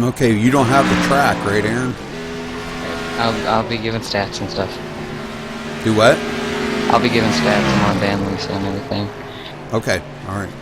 Okay, you don't have the track, right, Aaron? I'll be giving stats and stuff. Do what? I'll be giving stats on Van Lisa and everything. Okay, all right.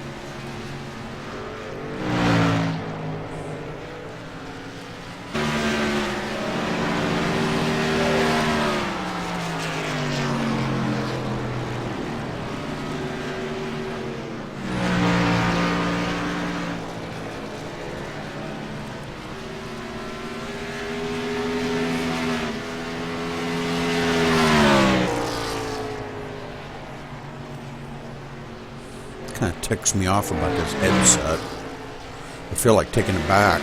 Kind of ticks me off about this headset. I feel like taking it back.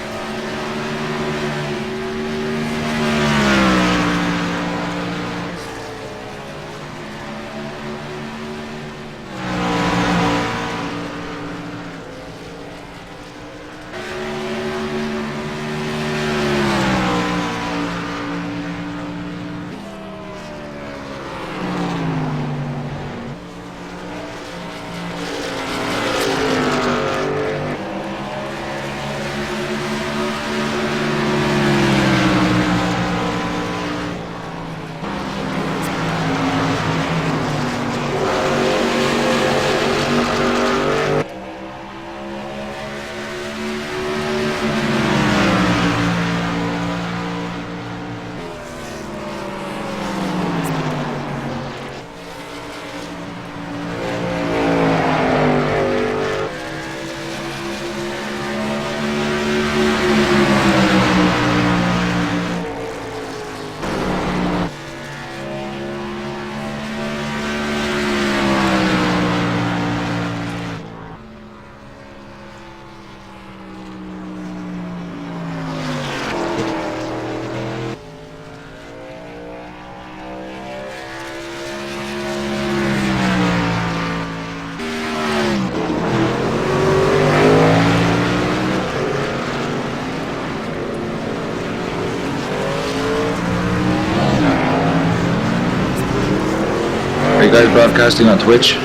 Are you guys broadcasting on Twitch?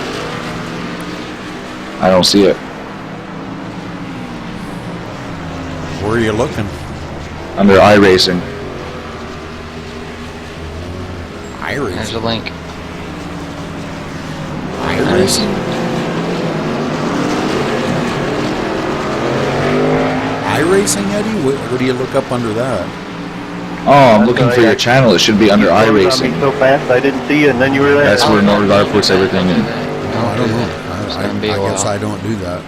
I don't see it. Where are you looking? Under iRacing. There's a link. iRacing? iRacing, Eddie? What do you look up under that? Oh, I'm looking for your channel. It should be under iRacing. So fast, I didn't see you, and then you were there. That's where Norgar puts everything in. Oh, I don't know. I guess I don't do that.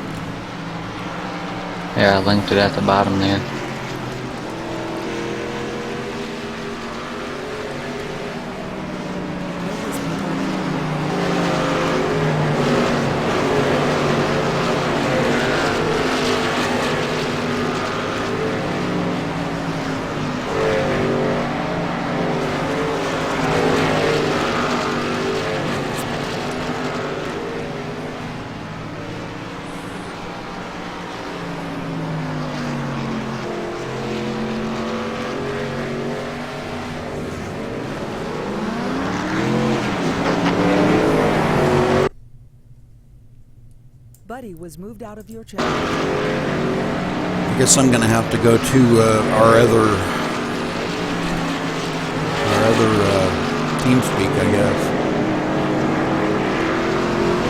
Yeah, I linked it at the bottom there. Buddy was moved out of your channel. I guess I'm going to have to go to our other TeamSpeak, I guess.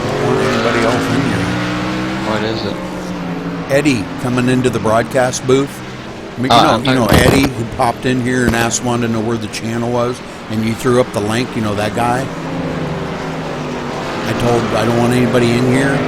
Don't want anybody else in here. What is it? Eddie coming into the broadcast booth. I mean, you know Eddie who popped in here and wanted to know where the channel was, and you threw up the link. You know that guy. I don't want anybody in here.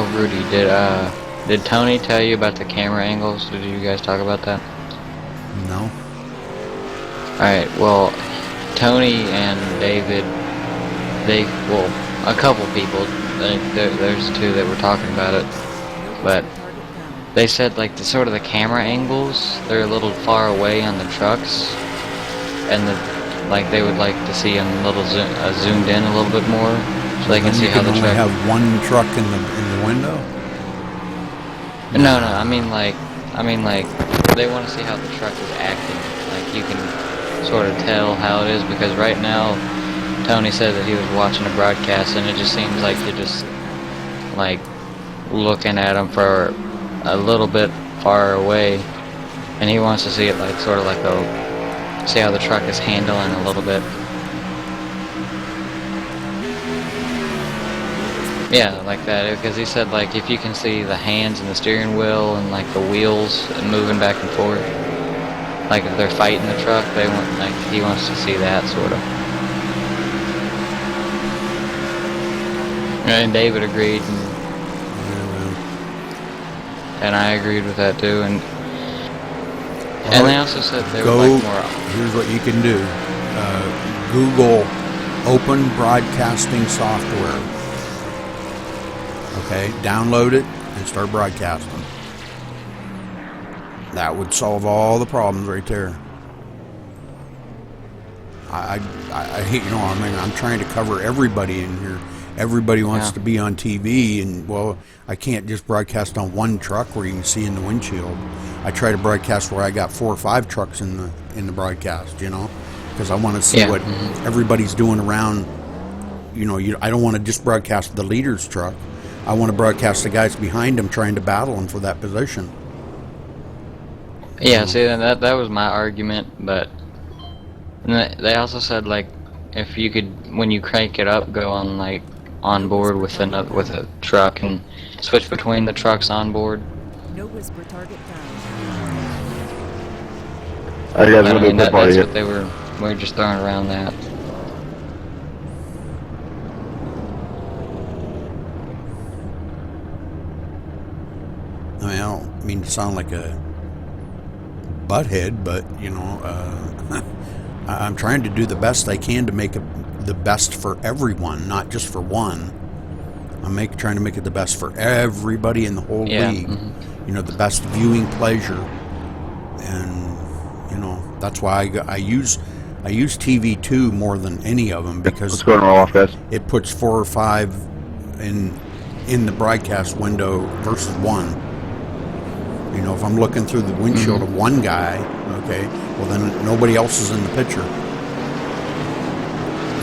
Oh, Rudy, did Tony tell you about the camera angles? Did you guys talk about that? No. Alright, well, Tony and David, a couple people, there's two that were talking about it, but they said like the sort of the camera angles, they're a little far away on the trucks, and like they would like to see them a little zoomed in a little bit more, so they can see how the truck. You can only have one truck in the window. No, I mean like they want to see how the truck is acting. Like you can sort of tell how it is, because right now Tony said that he was watching a broadcast and it just seems like you're just like looking at him for a little bit far away, and he wants to see it like sort of like see how the truck is handling a little bit. Yeah, like that, because he said like if you can see the hands and the steering wheel and like the wheels moving back and forth, like if they're fighting the truck, he wants to see that sort of. And David agreed, and I agreed with that too, and they also said they would like more. Here's what you can do: Google Open Broadcasting Software. Okay, download it and start broadcasting. That would solve all the problems right there. I hate, I mean, I'm trying to cover everybody in here. Everybody wants to be on TV, and well, I can't just broadcast on one truck where you can see in the windshield. I try to broadcast where I got 4 or 5 trucks in the broadcast, because I want to see what everybody's doing around. I don't want to just broadcast the leader's truck. I want to broadcast the guys behind him trying to battle him for that position. Yeah, see, that was my argument, but they also said like if you could, when you crank it up, go on like on board with a truck and switch between the trucks on board. No whisper target found. That's what we were just throwing around that. I mean, I don't mean to sound like a butthead, but I'm trying to do the best I can to make it the best for everyone, not just for one. I'm trying to make it the best for everybody in the whole league. The best viewing pleasure, and that's why I use TV2 more than any of them, because What's going on, guys? it puts 4 or 5 in the broadcast window versus one. If I'm looking through the windshield of one guy, okay, well then nobody else is in the picture.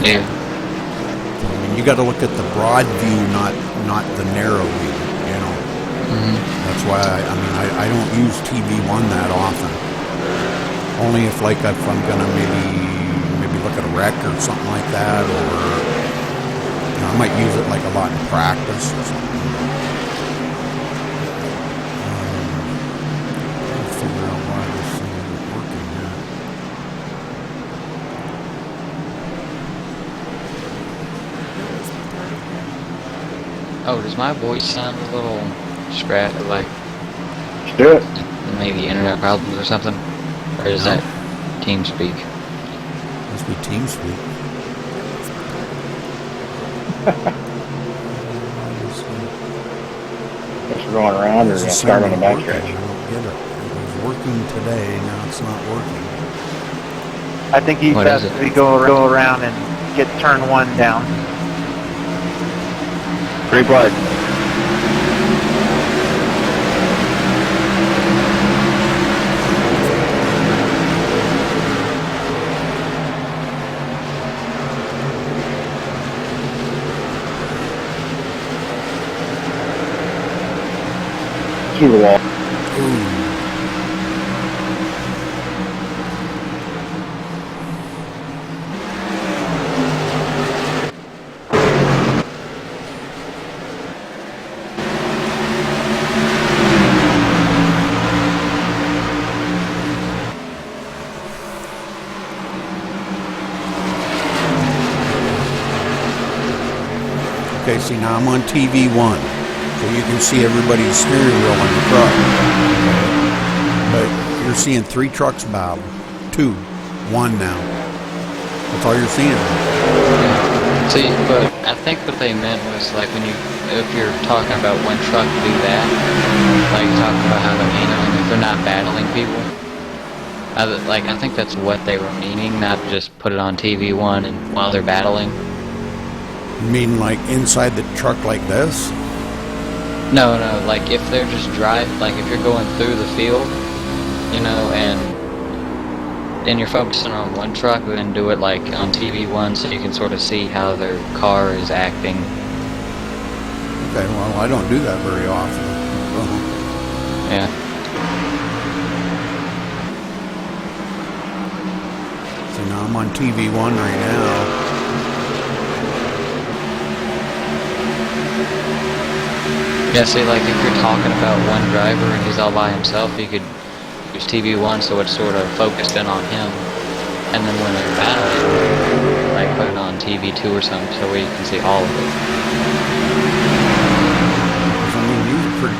Yeah. I mean, you got to look at the broad view, not the narrow view. That's why I don't use TV1 that often. Only if I'm gonna maybe look at a wreck or something like that, or I might use it like a lot in practice or something. Figure out why this thing isn't working here. Oh, does my voice sound a little like Do it. maybe internet problems or something? Or is that TeamSpeak? Must be TeamSpeak. Just going around or start on the back stretch. I don't get it. It was working today, now it's not working. I think he What has is it? to go around and get turn 1 down. Green flag. Through the wall. Okay, see, now I'm on TV1. So you can see everybody's steering wheel on the truck. But you're seeing 3 trucks battle. 2. 1 now. That's all you're seeing. See, but I think what they meant was like if you're talking about one truck do that, like talking about how they're handling if they're not battling people. I think that's what they were meaning, not just put it on TV1 and while they're battling. You mean like inside the truck like this? No, like if they're just like if you're going through the field, you know, and you're focusing on one truck, then do it like on TV1 so you can sort of see how their car is acting. Okay, well, I don't do that very often. Yeah. So now I'm on TV1 right now. Yeah, see, like if you're talking about one driver and he's all by himself, you could use TV1 so it's sort of focused in on him. And then when they're battling, like put it on TV2 or something so where you can see all of it. I mean,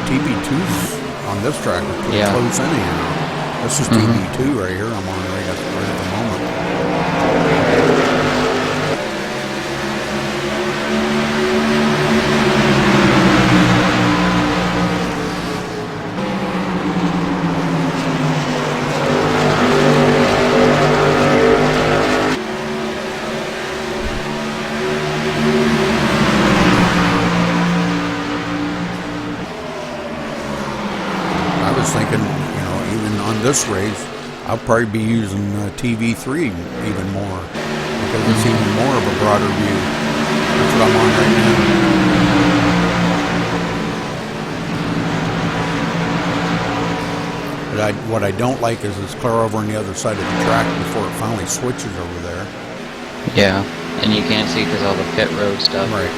TV2's on this track are pretty close anyhow. This is TV2 right here. I'm on right at the moment. Thinking, even on this race, I'll probably be using TV3 even more because it's even more of a broader view. That's what I'm on right now. But what I don't like is it's clear over on the other side of the track before it finally switches over there. Yeah, and you can't see because all the pit road stuff. Right.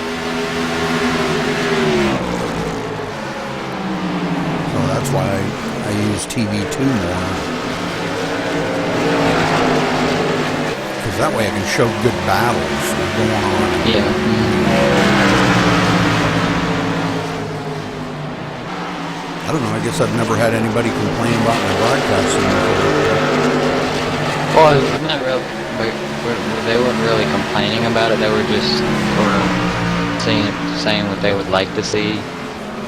That's why I use TV2 more. Because that way I can show good battles going on. Yeah. I don't know, I guess I've never had anybody complain about my broadcasting. Well, it's not real, they weren't really complaining about it, they were just sort of saying what they would like to see.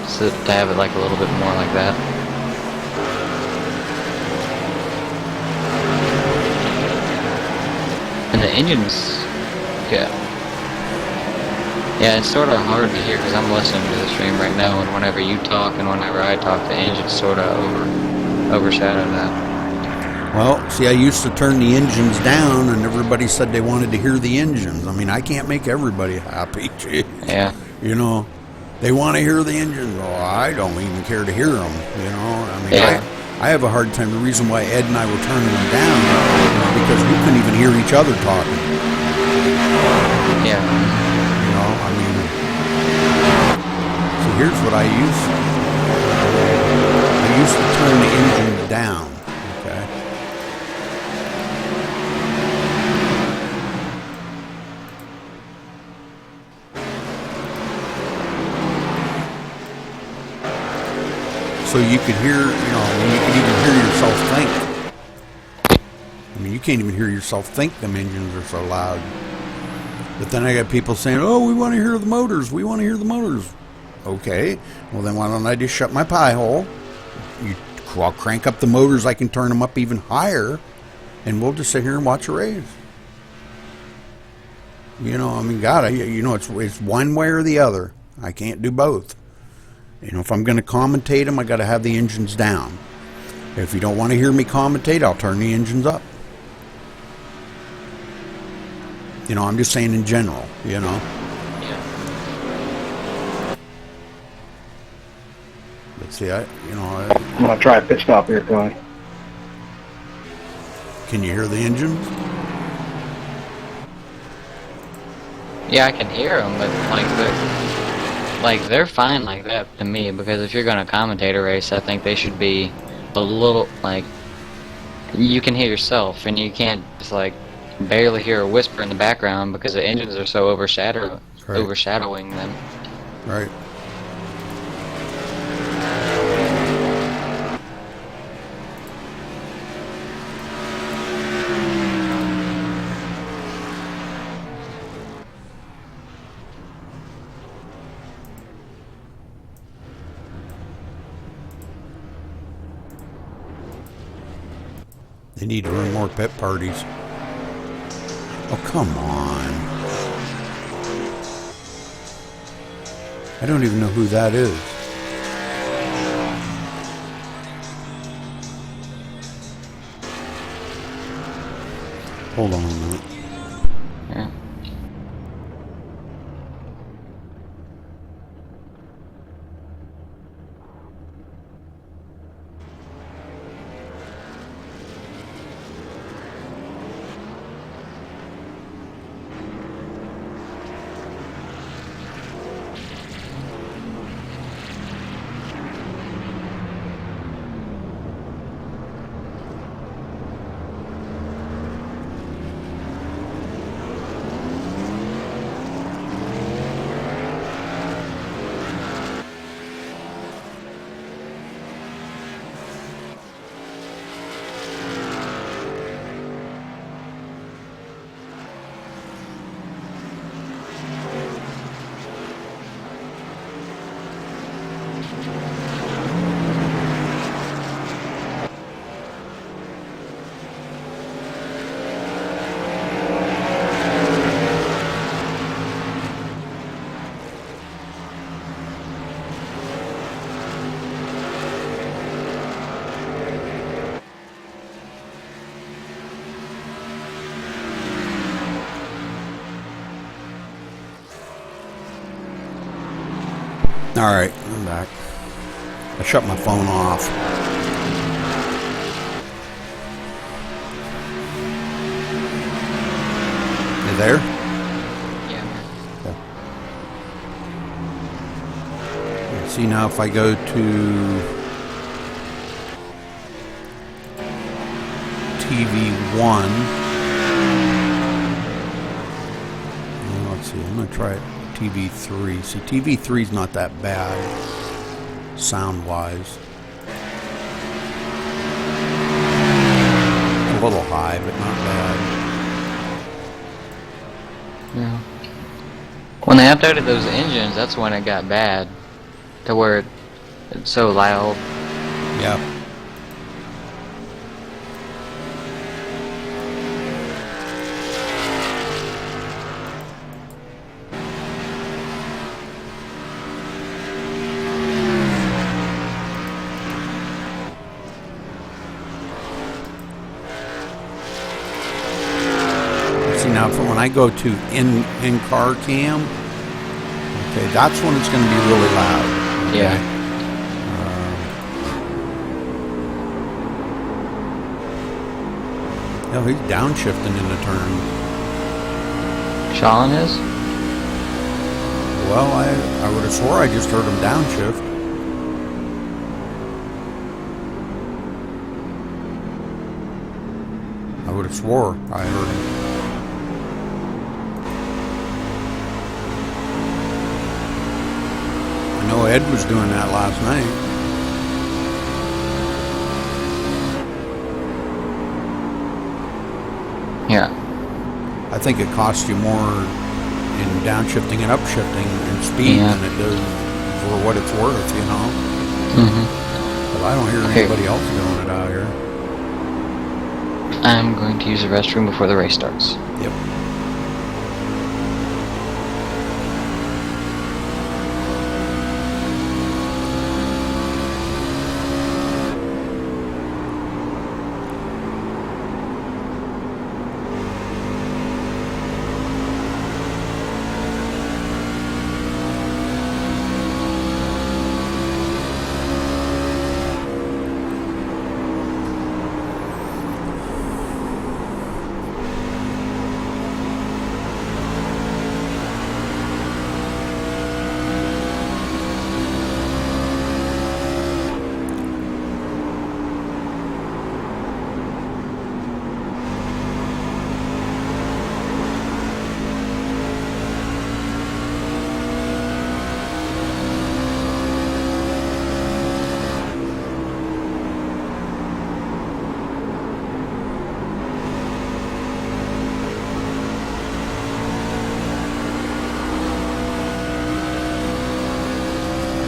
So to have it like a little bit more like that. And the engines, yeah, it's sort of hard to hear because I'm listening to the stream right now, and whenever you talk and whenever I talk, the engines sort of overshadow that. Well, see, I used to turn the engines down, and everybody said they wanted to hear the engines. I mean, I can't make everybody happy. Yeah. They want to hear the engines. Oh, I don't even care to hear them, I mean, I have a hard time. The reason why Ed and I were turning them down is because we couldn't even hear each other talking. Yeah. I mean, so here's what I used to turn the engine down, okay? So you could hear, you could even hear yourself think. I mean, you can't even hear yourself think them engines are so loud. But then I got people saying, oh, we want to hear the motors. We want to hear the motors. Okay. Well, then why don't I just shut my pie hole? I'll crank up the motors. I can turn them up even higher. And we'll just sit here and watch a race. I mean, God, it's one way or the other. I can't do both. If I'm going to commentate them, I got to have the engines down. If you don't want to hear me commentate, I'll turn the engines up. I'm just saying in general, Yeah. Let's see, I'm going to try a pit stop here, Tony. Can you hear the engines? Yeah, I can hear them, but they're fine like that to me, because if you're going to commentate a race, I think they should be a little, you can hear yourself, and you can't just, barely hear a whisper in the background because the engines are so overshadowing them. Right. They need to run more pet parties. Oh, come on. I don't even know who that is. Hold on a minute. Yeah. Alright, I'm back. I shut my phone off. You there? Yeah. See, now if I go to TV1, let's see, I'm going to try it. TV3. See, TV3 is not that bad, sound-wise. A little high, but not bad. Yeah. When they updated those engines, that's when it got bad. To where it's so loud. Yeah. Now, when I go to in-car cam, okay, that's when it's going to be really loud. Okay? Yeah. No, he's downshifting in the turn. Sean is? Well, I would have swore I just heard him downshift. I would have swore I heard him. I know Ed was doing that last night. Yeah. I think it costs you more in downshifting and upshifting in speed than it does for what it's worth, you know? Mm-hmm. But I don't hear anybody else doing it out here. I'm going to use the restroom before the race starts. Yep.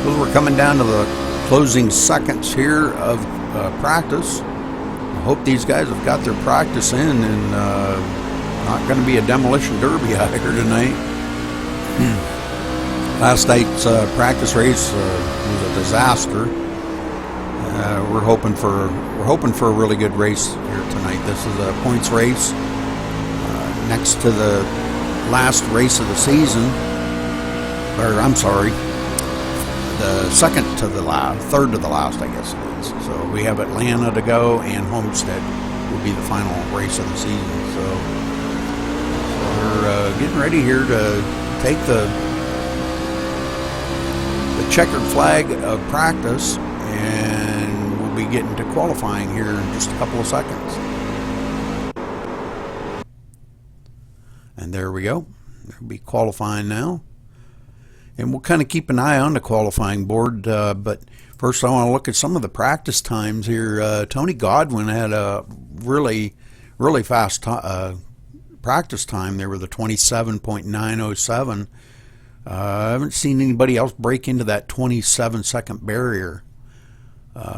Well, we're coming down to the closing seconds here of practice. hope these guys have got their practice in and not going to be a demolition derby out here tonight. Last night's practice race was a disaster. We're hoping for a really good race here tonight. This is a points race next to the last race of the season, or I'm sorry, the second to the last, third to the last, I guess it is. So we have Atlanta to go, and Homestead will be the final race of the season. So we're getting ready here to take the checkered flag of practice, and we'll be getting to qualifying here in just a couple of seconds. And there we go. We'll be qualifying now. And we'll kind of keep an eye on the qualifying board. But first I want to look at some of the practice times here. Tony Godwin had a really, really fast practice time. They were the 27.907. I haven't seen anybody else break into that 27-second barrier.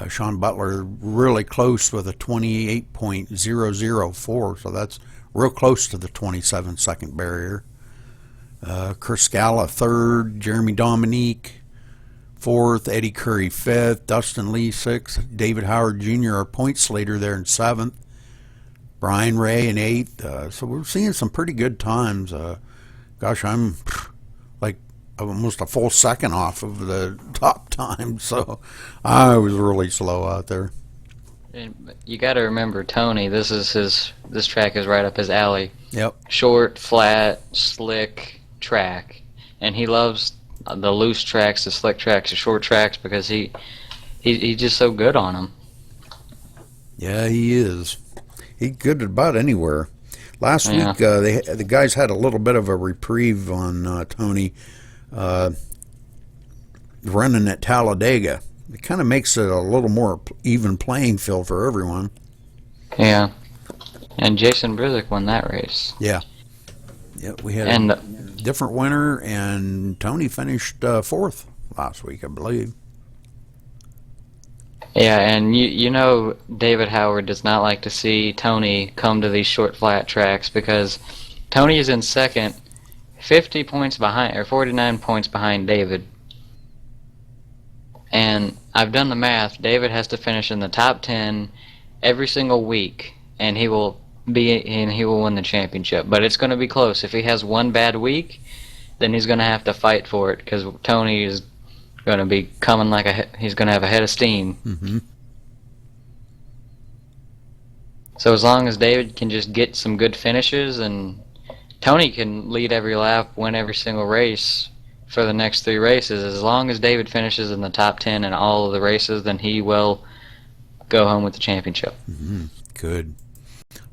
Sean Butler really close with a 28.004, so that's real close to the 27-second barrier. Chris Scala third, Jeremy Dominique fourth, Eddie Curry fifth, Dustin Lee sixth, David Howard Jr., our points leader there in seventh, Brian Ray in eighth. So we're seeing some pretty good times. Gosh, I'm like almost a full second off of the top time, so I was really slow out there. And you got to remember, Tony, this track is right up his alley. Yep. Short, flat, slick track, and he loves the loose tracks, the slick tracks, the short tracks because he's just so good on them. Yeah, he is. He's good at about anywhere. Last week, the guys had a little bit of a reprieve on Tony running at Talladega. It kind of makes it a little more even playing field for everyone. Yeah. And Jason Brizick won that race. Yeah. Yeah, we had a different winner, and Tony finished fourth last week, I believe. Yeah, and you know David Howard does not like to see Tony come to these short, flat tracks because Tony is in second, 50 points behind, or 49 points behind David. And I've done the math. David has to finish in the top 10 every single week, and he will win the championship. But it's going to be close. If he has one bad week, then he's going to have to fight for it because Tony is going to be coming he's going to have a head of steam. Mm-hmm. So as long as David can just get some good finishes, and Tony can lead every lap, win every single race for the next 3 races, as long as David finishes in the top 10 in all of the races, then he will go home with the championship. Mm-hmm. Good.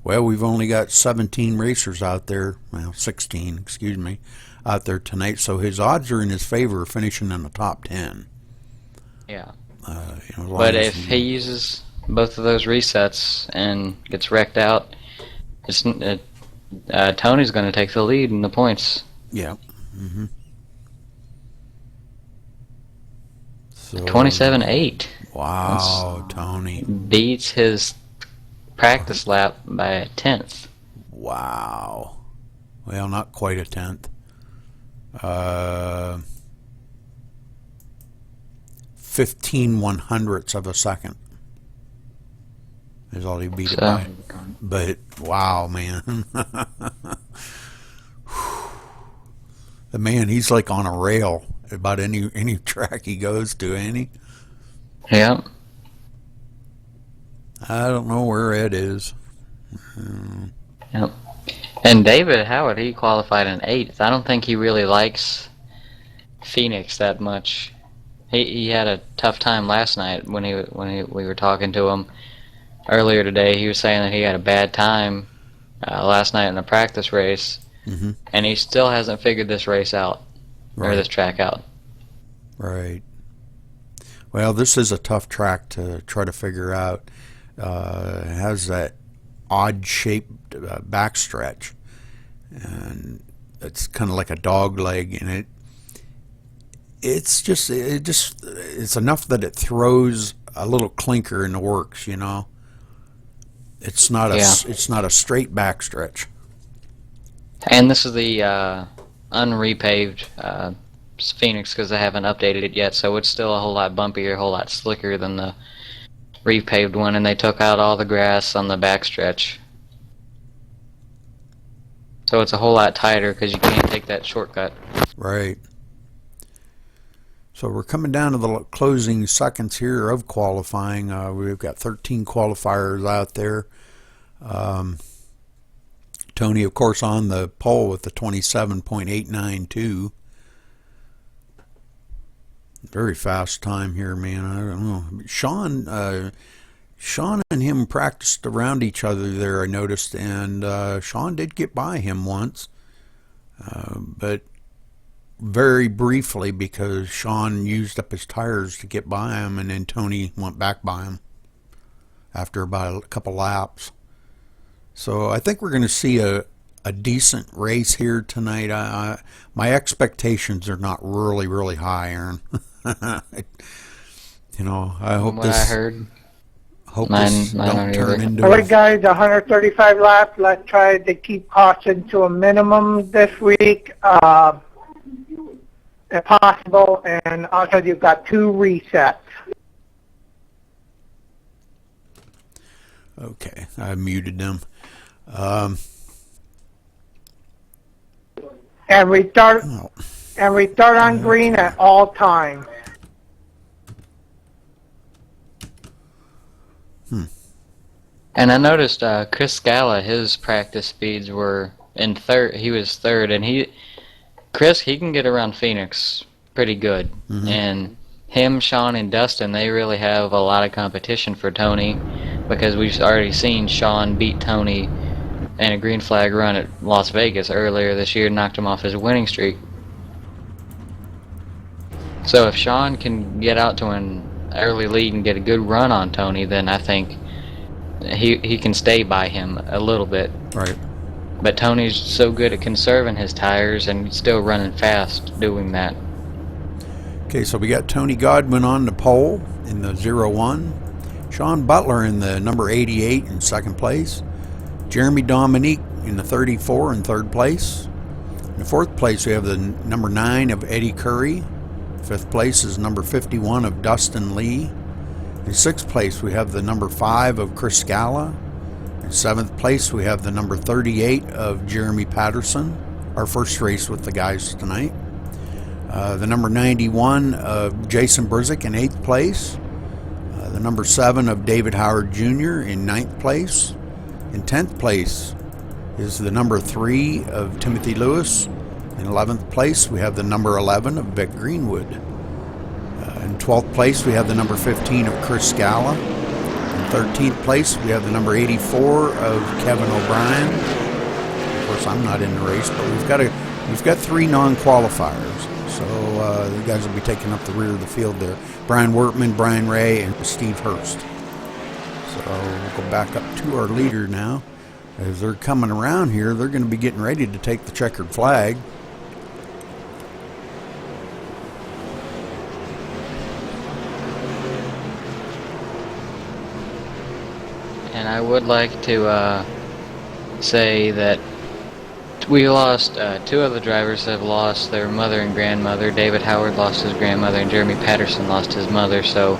Well, we've only got 17 racers out there, 16, excuse me, out there tonight, so his odds are in his favor of finishing in the top 10. Yeah. But if he uses both of those resets and gets wrecked out, Tony's going to take the lead in the points. Yeah. Mm-hmm. So, 27.8. Wow, Tony. Beats his practice lap by a 10th. Wow. Well, not quite a 10th. 15/100ths of a second is all he beat it by. But wow, man. The man, he's like on a rail about any track he goes to, ain't he? Yeah. I don't know where Ed is. Yep. And David Howard, he qualified in 8th. I don't think he really likes Phoenix that much. He had a tough time last night when we were talking to him earlier today. He was saying that he had a bad time last night in the practice race, mm-hmm. and he still hasn't figured this race out, or this track out. Right. Well, this is a tough track to try to figure out. It has that odd-shaped backstretch, and it's kind of like a dog leg, and it's enough that it throws a little clinker in the works, you know. It's not a Yeah. it's not a straight backstretch. And this is the unrepaved Phoenix because they haven't updated it yet, so it's still a whole lot bumpier, a whole lot slicker than the repaved one, and they took out all the grass on the backstretch. So it's a whole lot tighter because you can't take that shortcut. Right. So we're coming down to the closing seconds here of qualifying. We've got 13 qualifiers out there. Tony, of course, on the pole with the 27.892. Very fast time here, man. I don't know. Sean and him practiced around each other there, I noticed, and Sean did get by him once, but very briefly because Sean used up his tires to get by him, and then Tony went back by him after about a couple laps. So I think we're going to see a decent race here tonight. My expectations are not really high, Aaron. You know, I hope From what this. I heard. Mine don't don't turn either. into All right, guys, 135 laps. Let's try to keep caution to a minimum this week, if possible. And also, you've got 2 resets. Okay, I muted them. And we start Oh, on green at all times. And I noticed Chris Scala, his practice speeds were in third. He was third, and Chris can get around Phoenix pretty good. And him, Sean, and Dustin, they really have a lot of competition for Tony because we've already seen Sean beat Tony in a green flag run at Las Vegas earlier this year, knocked him off his winning streak. So if Sean can get out to an early lead and get a good run on Tony, then I think he can stay by him a little bit. right. But Tony's so good at conserving his tires and still running fast doing that. Okay, so we got Tony Godwin on the pole in the 01. Sean Butler in the number 88 in second place. Jeremy Dominique in the 34 in third place. In the fourth place, we have the number 9 of Eddie Curry. Fifth place is number 51 of Dustin Lee. In sixth place, we have the number 5 of Chris Scala. In seventh place, we have the number 38 of Jeremy Patterson. Our first race with the guys tonight. The number 91 of Jason Brzick in 8th place. The number 7 of David Howard Jr. in 9th place. In 10th place is the number 3 of Timothy Lewis. In 11th place, we have the number 11 of Vic Greenwood. In 12th place, we have the number 15 of Chris Scala. In 13th place, we have the number 84 of Kevin O'Brien. Of course, I'm not in the race, but we've got 3 non-qualifiers. So the guys will be taking up the rear of the field there. Brian Wortman, Brian Ray, and Steve Hurst. So we'll go back up to our leader now. As they're coming around here, they're going to be getting ready to take the checkered flag. And I would like to say that we lost 2 of the drivers have lost their mother and grandmother. David Howard lost his grandmother, and Jeremy Patterson lost his mother. So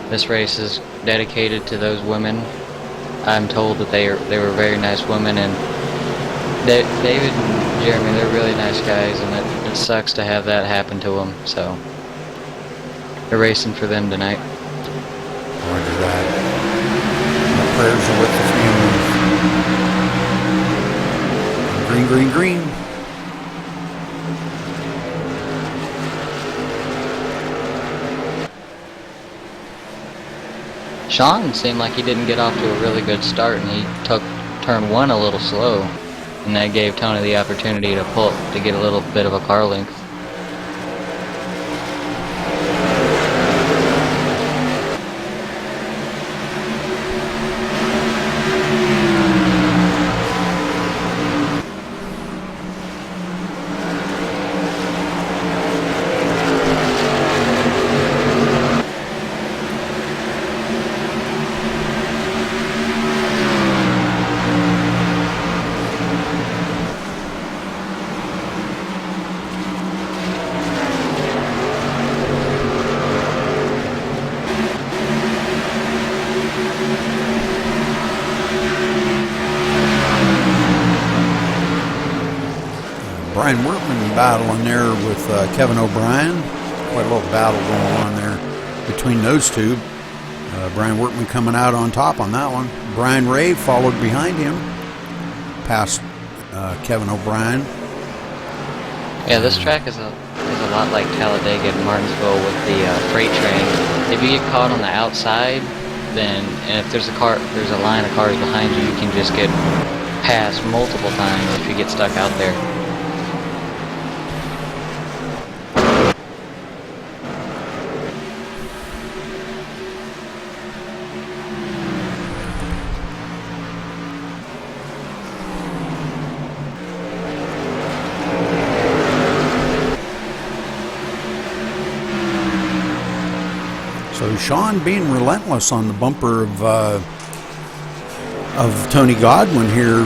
this race is dedicated to those women. I'm told that they were very nice women, and David and Jeremy, they're really nice guys, and it sucks to have that happen to them. So we're racing for them tonight. Roger that. My prayers are with the families. Green, green, green. Sean seemed like he didn't get off to a really good start, and he took turn 1 a little slow, and that gave Tony the opportunity to get a little bit of a car length. Brian Workman battling there with Kevin O'Brien. Quite a little battle going on there between those two. Brian Workman coming out on top on that one. Brian Ray followed behind him, past Kevin O'Brien. Yeah, this track is a lot like Talladega and Martinsville with the freight train. If you get caught on the outside, then and if there's a line of cars behind you, you can just get passed multiple times if you get stuck out there. So Sean being relentless on the bumper of Tony Godwin here,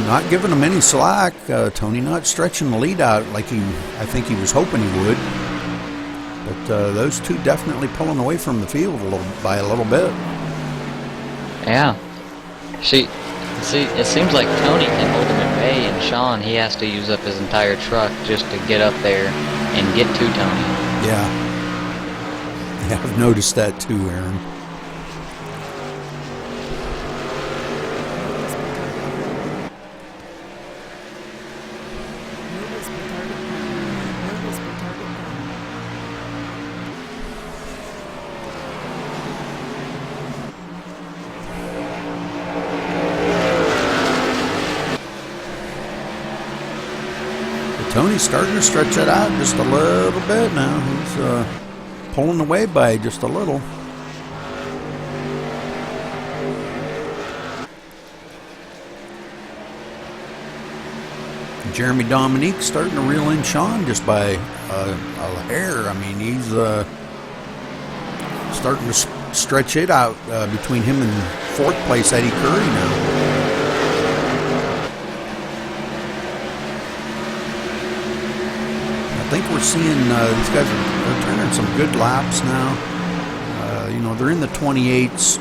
not giving him any slack. Tony not stretching the lead out like I think he was hoping he would. But those two definitely pulling away from the field by a little bit. Yeah. See, it seems like Tony can hold him at bay, and Sean, he has to use up his entire truck just to get up there and get to Tony. Yeah. Yeah, I've noticed that too, Aaron. Tony's starting to stretch it out just a little bit now. He's pulling away by just a little. Jeremy Dominique starting to reel in Sean just by a hair. I mean, he's starting to stretch it out between him and fourth place Eddie Curry now. I think we're seeing these guys are turning some good laps now. You know, they're in the 28s,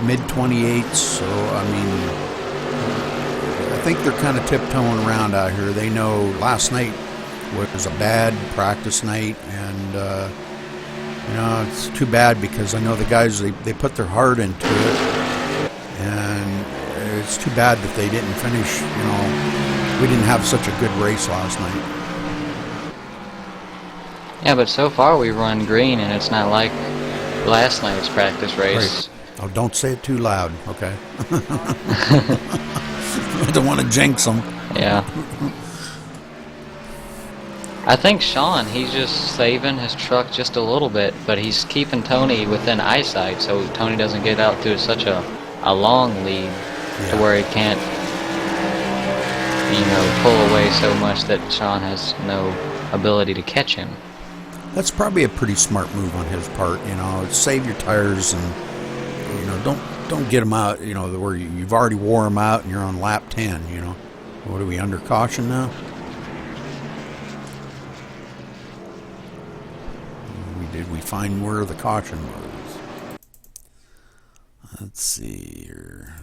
mid 28s. So I mean, I think they're kind of tiptoeing around out here. They know last night was a bad practice night, and you know, it's too bad because I know the guys they put their heart into it, and it's too bad that they didn't finish. You know, we didn't have such a good race last night. Yeah, but so far we run green, and it's not like last night's practice race. Right. Oh, don't say it too loud, okay? I don't want to jinx them. Yeah. I think Sean, he's just saving his truck just a little bit, but he's keeping Tony within eyesight, so Tony doesn't get out to such a long lead to where he can't, you know, pull away so much that Sean has no ability to catch him. That's probably a pretty smart move on his part, you know. Save your tires and, you know, don't get them out, you know, where you've already wore them out and you're on lap 10, you know. What are we, under caution now? Did we find where the caution was? Let's see here.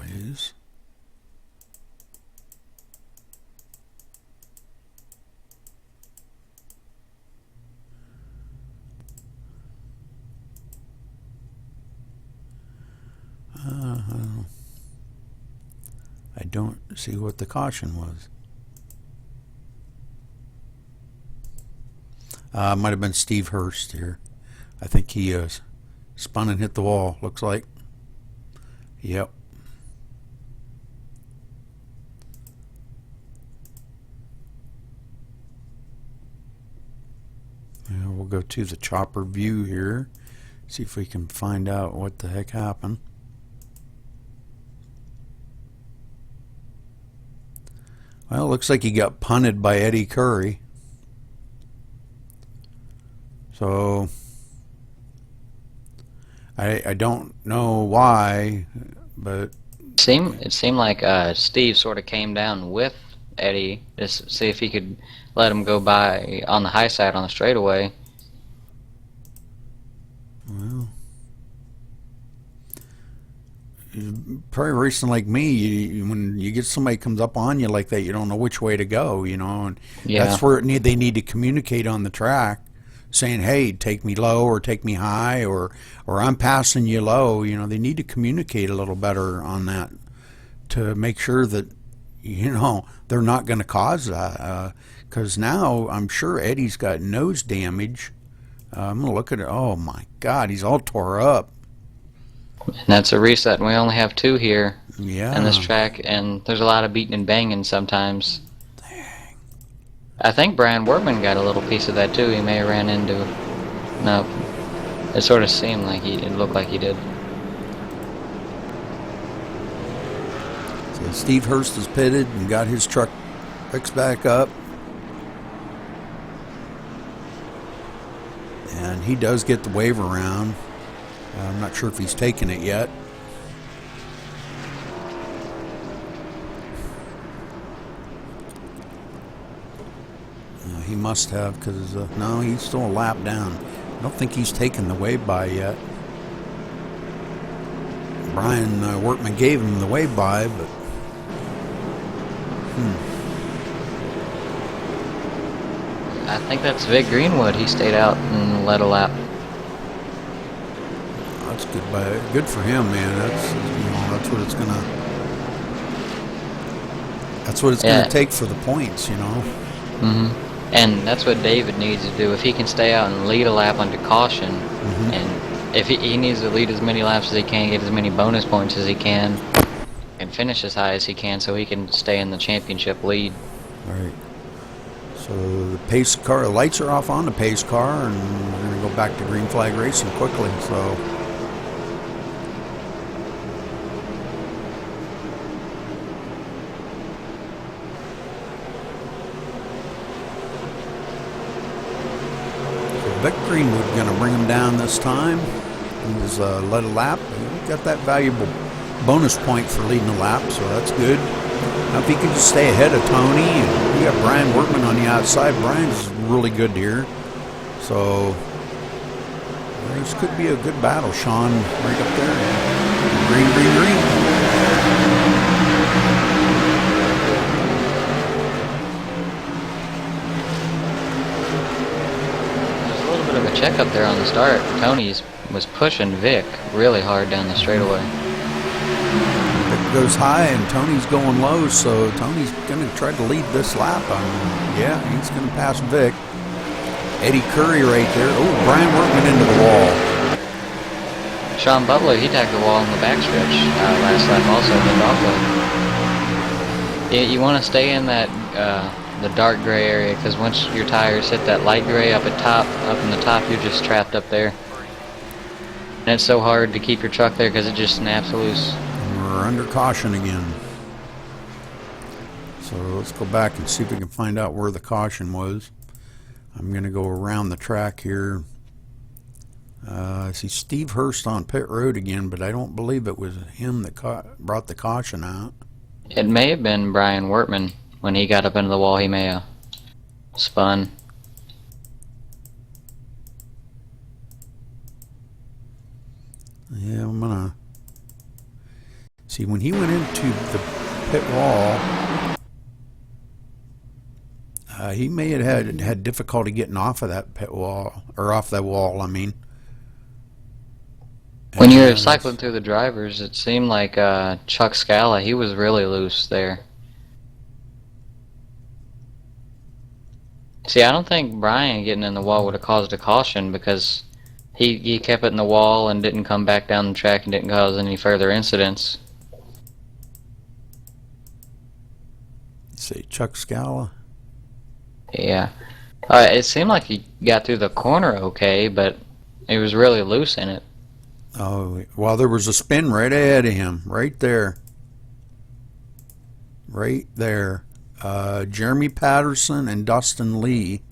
Ways. I don't see what the caution was. Might have been Steve Hurst here. I think he spun and hit the wall, looks like. Yep. Yeah, we'll go to the chopper view here. See if we can find out what the heck happened. Well, it looks like he got punted by Eddie Curry. So I don't know why, but It seemed like Steve sort of came down with Eddie to see if he could let him go by on the high side on the straightaway. Well, probably racing like me, when you get somebody comes up on you like that, you don't know which way to go, and that's where they need to communicate on the track, saying, hey, take me low or take me high, or I'm passing you low. They need to communicate a little better on that to make sure that they're not going to cause that, because now I'm sure Eddie's got nose damage. I'm going to look at it. Oh my God, he's all tore up. And that's a reset, and we only have 2 here in this track, and there's a lot of beating and banging sometimes. Dang. I think Brian Workman got a little piece of that too. He may have ran into... No. It sort of seemed like it looked like he did. So Steve Hurst is pitted and got his truck fixed back up. And he does get the wave around. I'm not sure if he's taken it yet. He must have, because no, he's still a lap down. I don't think he's taken the wave by yet. Brian Workman gave him the wave by, but I think that's Vic Greenwood. He stayed out and led a lap. That's good for him, man. That's what it's gonna. That's what it's gonna take for the points, And that's what David needs to do. If he can stay out and lead a lap under caution, and if he needs to lead as many laps as he can, get as many bonus points as he can, and finish as high as he can, so he can stay in the championship lead. All right. So the pace car lights are off on the pace car, and we're gonna go back to green flag racing quickly. So. Vic Greenwood going to bring him down this time. He was led a lap. He got that valuable bonus point for leading a lap, so that's good. Now if he could just stay ahead of Tony, and we got Brian Workman on the outside. Brian's really good here. So this could be a good battle. Sean right up there. Green, green, green. Check up there on the start. Tony was pushing Vic really hard down the straightaway. Vic goes high and Tony's going low, so Tony's going to try to lead this lap. Yeah, he's going to pass Vic. Eddie Curry right there. Oh, Brian Workman into the wall. Sean Butler, he tagged the wall in the backstretch last lap also. You want to stay in that the dark gray area, because once your tires hit that light gray up in the top, you're just trapped up there. And it's so hard to keep your truck there because it just snaps loose. We're under caution again. So let's go back and see if we can find out where the caution was. I'm going to go around the track here. I see Steve Hurst on pit road again, but I don't believe it was him that brought the caution out. It may have been Brian Workman. When he got up into the wall, he may have spun. Yeah, I'm gonna see when he went into the pit wall. He may have had difficulty getting off of that pit wall, or off that wall. I mean, when you were cycling through the drivers, it seemed like Chuck Scala. He was really loose there. See, I don't think Brian getting in the wall would have caused a caution, because he kept it in the wall and didn't come back down the track and didn't cause any further incidents. Say Chuck Scala. Yeah. It seemed like he got through the corner okay, but he was really loose in it. Oh, well, there was a spin right ahead of him, right there. Right there. Jeremy Patterson and Dustin Lee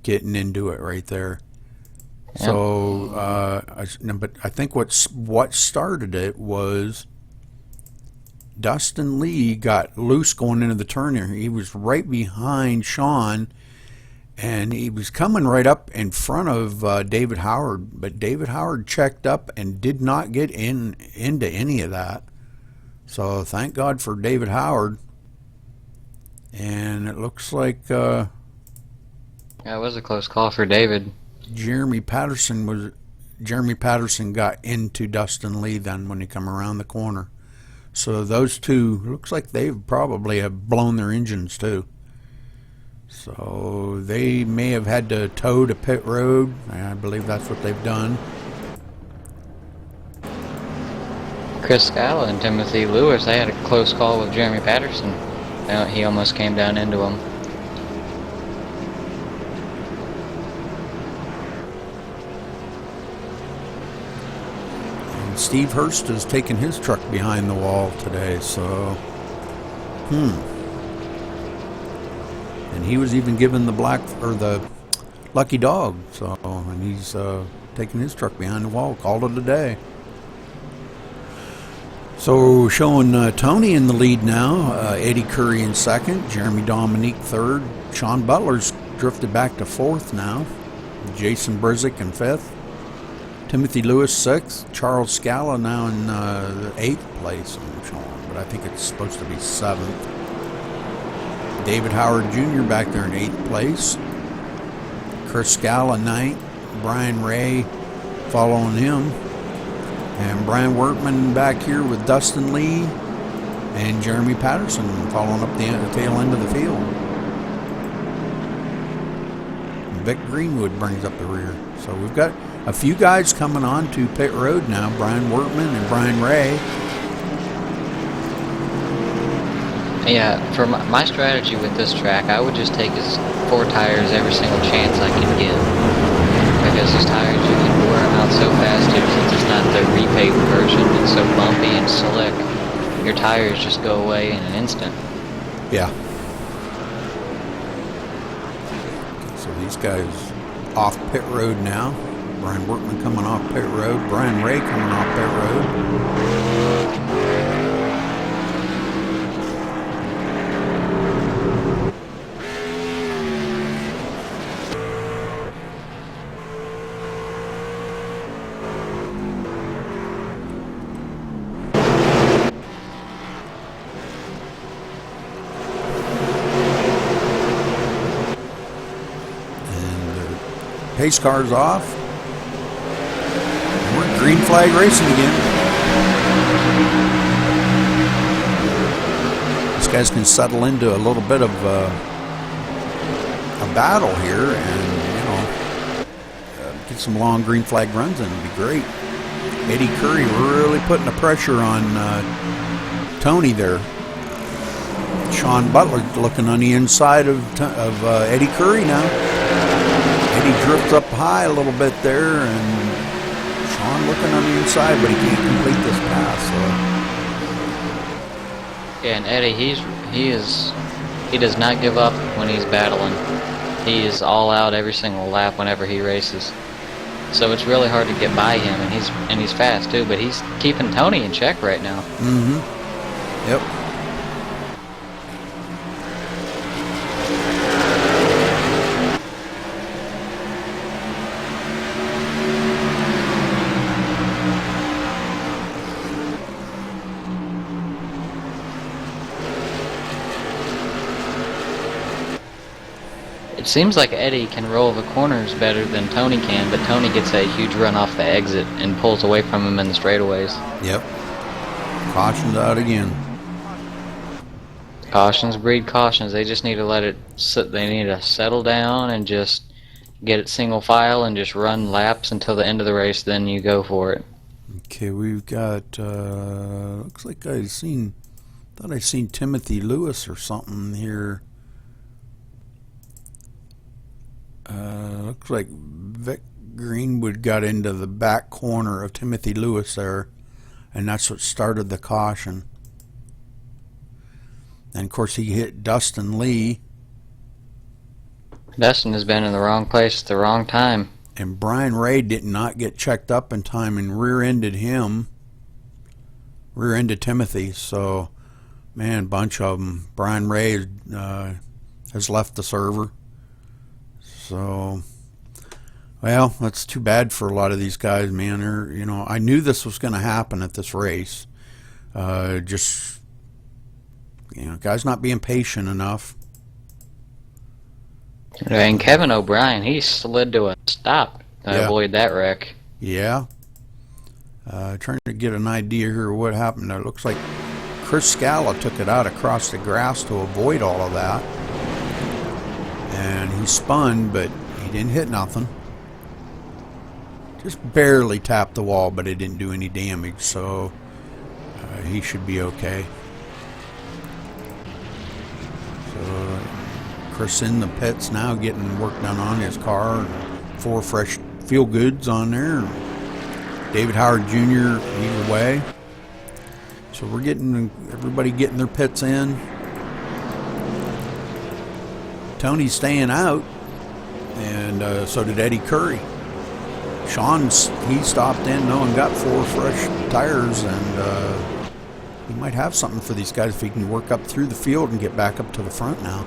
getting into it right there. Yeah. So, but I think what started it was Dustin Lee got loose going into the turn here. He was right behind Sean, And he was coming right up in front of David Howard, but David Howard checked up and did not get into any of that. So thank God for David Howard. And it looks like Yeah, it was a close call for David. Jeremy Patterson got into Dustin Lee then when he come around the corner. So those two, looks like they probably have blown their engines too. So they may have had to tow to pit road. I believe that's what they've done. Chris Scala and Timothy Lewis, they had a close call with Jeremy Patterson. He almost came down into him. And Steve Hurst has taken his truck behind the wall today, so and he was even given the lucky dog. So, and he's taking his truck behind the wall. Called it a day. So showing Tony in the lead now. Eddie Curry in second. Jeremy Dominique third. Sean Butler's drifted back to fourth now. Jason Brizick in fifth. Timothy Lewis sixth. Charles Scala now in the 8th place. I'm showing, but I think it's supposed to be 7th. David Howard Jr. back there in 8th place. Chris Scala 9th. Brian Ray following him. And Brian Workman back here with Dustin Lee. And Jeremy Patterson following up the tail end of the field. Vic Greenwood brings up the rear. So we've got a few guys coming on to pit road now. Brian Workman and Brian Ray. Yeah, for my strategy with this track, I would just take his 4 tires every single chance I can get. Because these tires, you can wear them out so fast here since it's not the repaved version. It's so bumpy and slick. Your tires just go away in an instant. Yeah. So these guys off pit road now. Brian Workman coming off pit road. Brian Ray coming off pit road. Pace car's off. And we're green flag racing again. These guys can settle into a little bit of a battle here and, get some long green flag runs in. It'd be great. Eddie Curry really putting the pressure on Tony there. Sean Butler looking on the inside of Eddie Curry now. Eddie drifts up high a little bit there, and Sean looking on the inside, but he can't complete this pass. So. Yeah, and Eddie, he does not give up when he's battling. He is all out every single lap whenever he races. So it's really hard to get by him, and he's fast too. But he's keeping Tony in check right now. Mm-hmm. Yep. It seems like Eddie can roll the corners better than Tony can, but Tony gets a huge run off the exit and pulls away from him in the straightaways. Yep. Caution's out again. Cautions breed cautions. They just need to let it sit. They need to settle down and just get it single file and just run laps until the end of the race. Then you go for it. Okay, we've got. Looks like thought I seen Timothy Lewis or something here. Looks like Vic Greenwood got into the back corner of Timothy Lewis there, and that's what started the caution. And of course he hit Dustin Lee. Dustin has been in the wrong place at the wrong time. And Brian Ray did not get checked up in time and rear-ended Timothy. So, man, bunch of them. Brian Ray has left the server. So, well, that's too bad for a lot of these guys, man. They're, you know, I knew this was going to happen at this race. Just, you know, guys not being patient enough. And Kevin O'Brien, he slid to a stop to Yeah. avoid that wreck. Yeah. Trying to get an idea here of what happened there. It looks like Chris Scala took it out across the grass to avoid all of that. And he spun, but he didn't hit nothing. Just barely tapped the wall, but it didn't do any damage, so he should be okay. So Chris in the pits now, getting work done on his car. 4 fresh feel goods on there. David Howard Jr. either way. So we're getting everybody getting their pits in. Tony's staying out, and so did Eddie Curry. He stopped in though and got 4 fresh tires, and he might have something for these guys if he can work up through the field and get back up to the front now.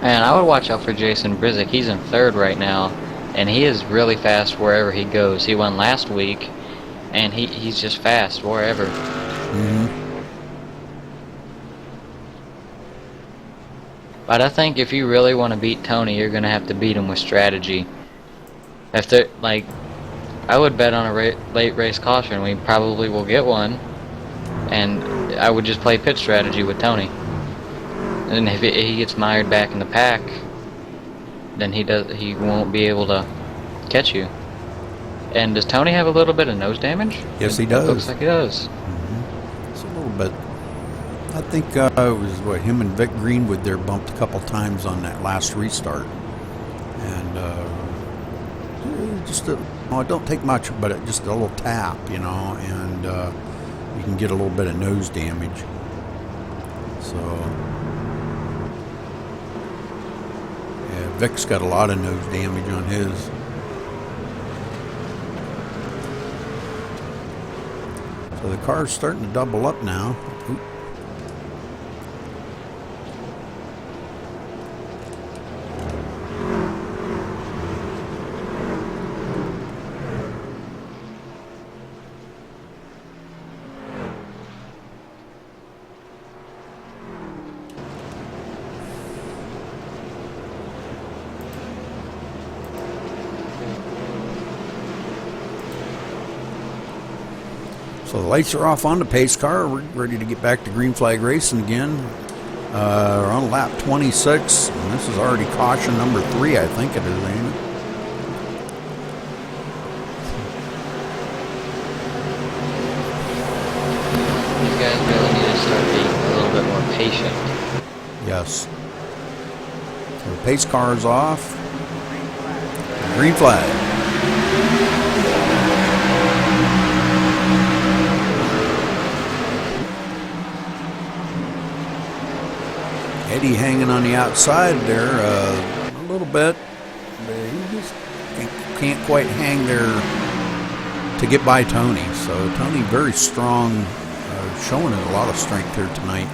And I would watch out for Jason Brizik. He's in 3rd right now, and he is really fast wherever he goes. He won last week, and he's just fast wherever. But I think if you really want to beat Tony, you're going to have to beat him with strategy. If they're, like, I would bet on a late race caution. We probably will get one, and I would just play pit strategy with Tony. And if he gets mired back in the pack, then he won't be able to catch you. And does Tony have a little bit of nose damage? Yes, he does. It looks like he does. It's a little bit. I think it was him and Vic Greenwood there bumped a couple times on that last restart, and just it don't take much, but just a little tap, you know, and you can get a little bit of nose damage. So yeah, Vic's got a lot of nose damage on his. So the car's starting to double up now. Oop. So the lights are off on the pace car. We're ready to get back to green flag racing again. We're on lap 26, and this is already caution number 3, I think it is, ain't it? You guys really need to start being a little bit more patient. Yes. So the pace car is off. Green flag. Eddie hanging on the outside there a little bit, but he just can't quite hang there to get by Tony. So Tony very strong, showing a lot of strength here tonight.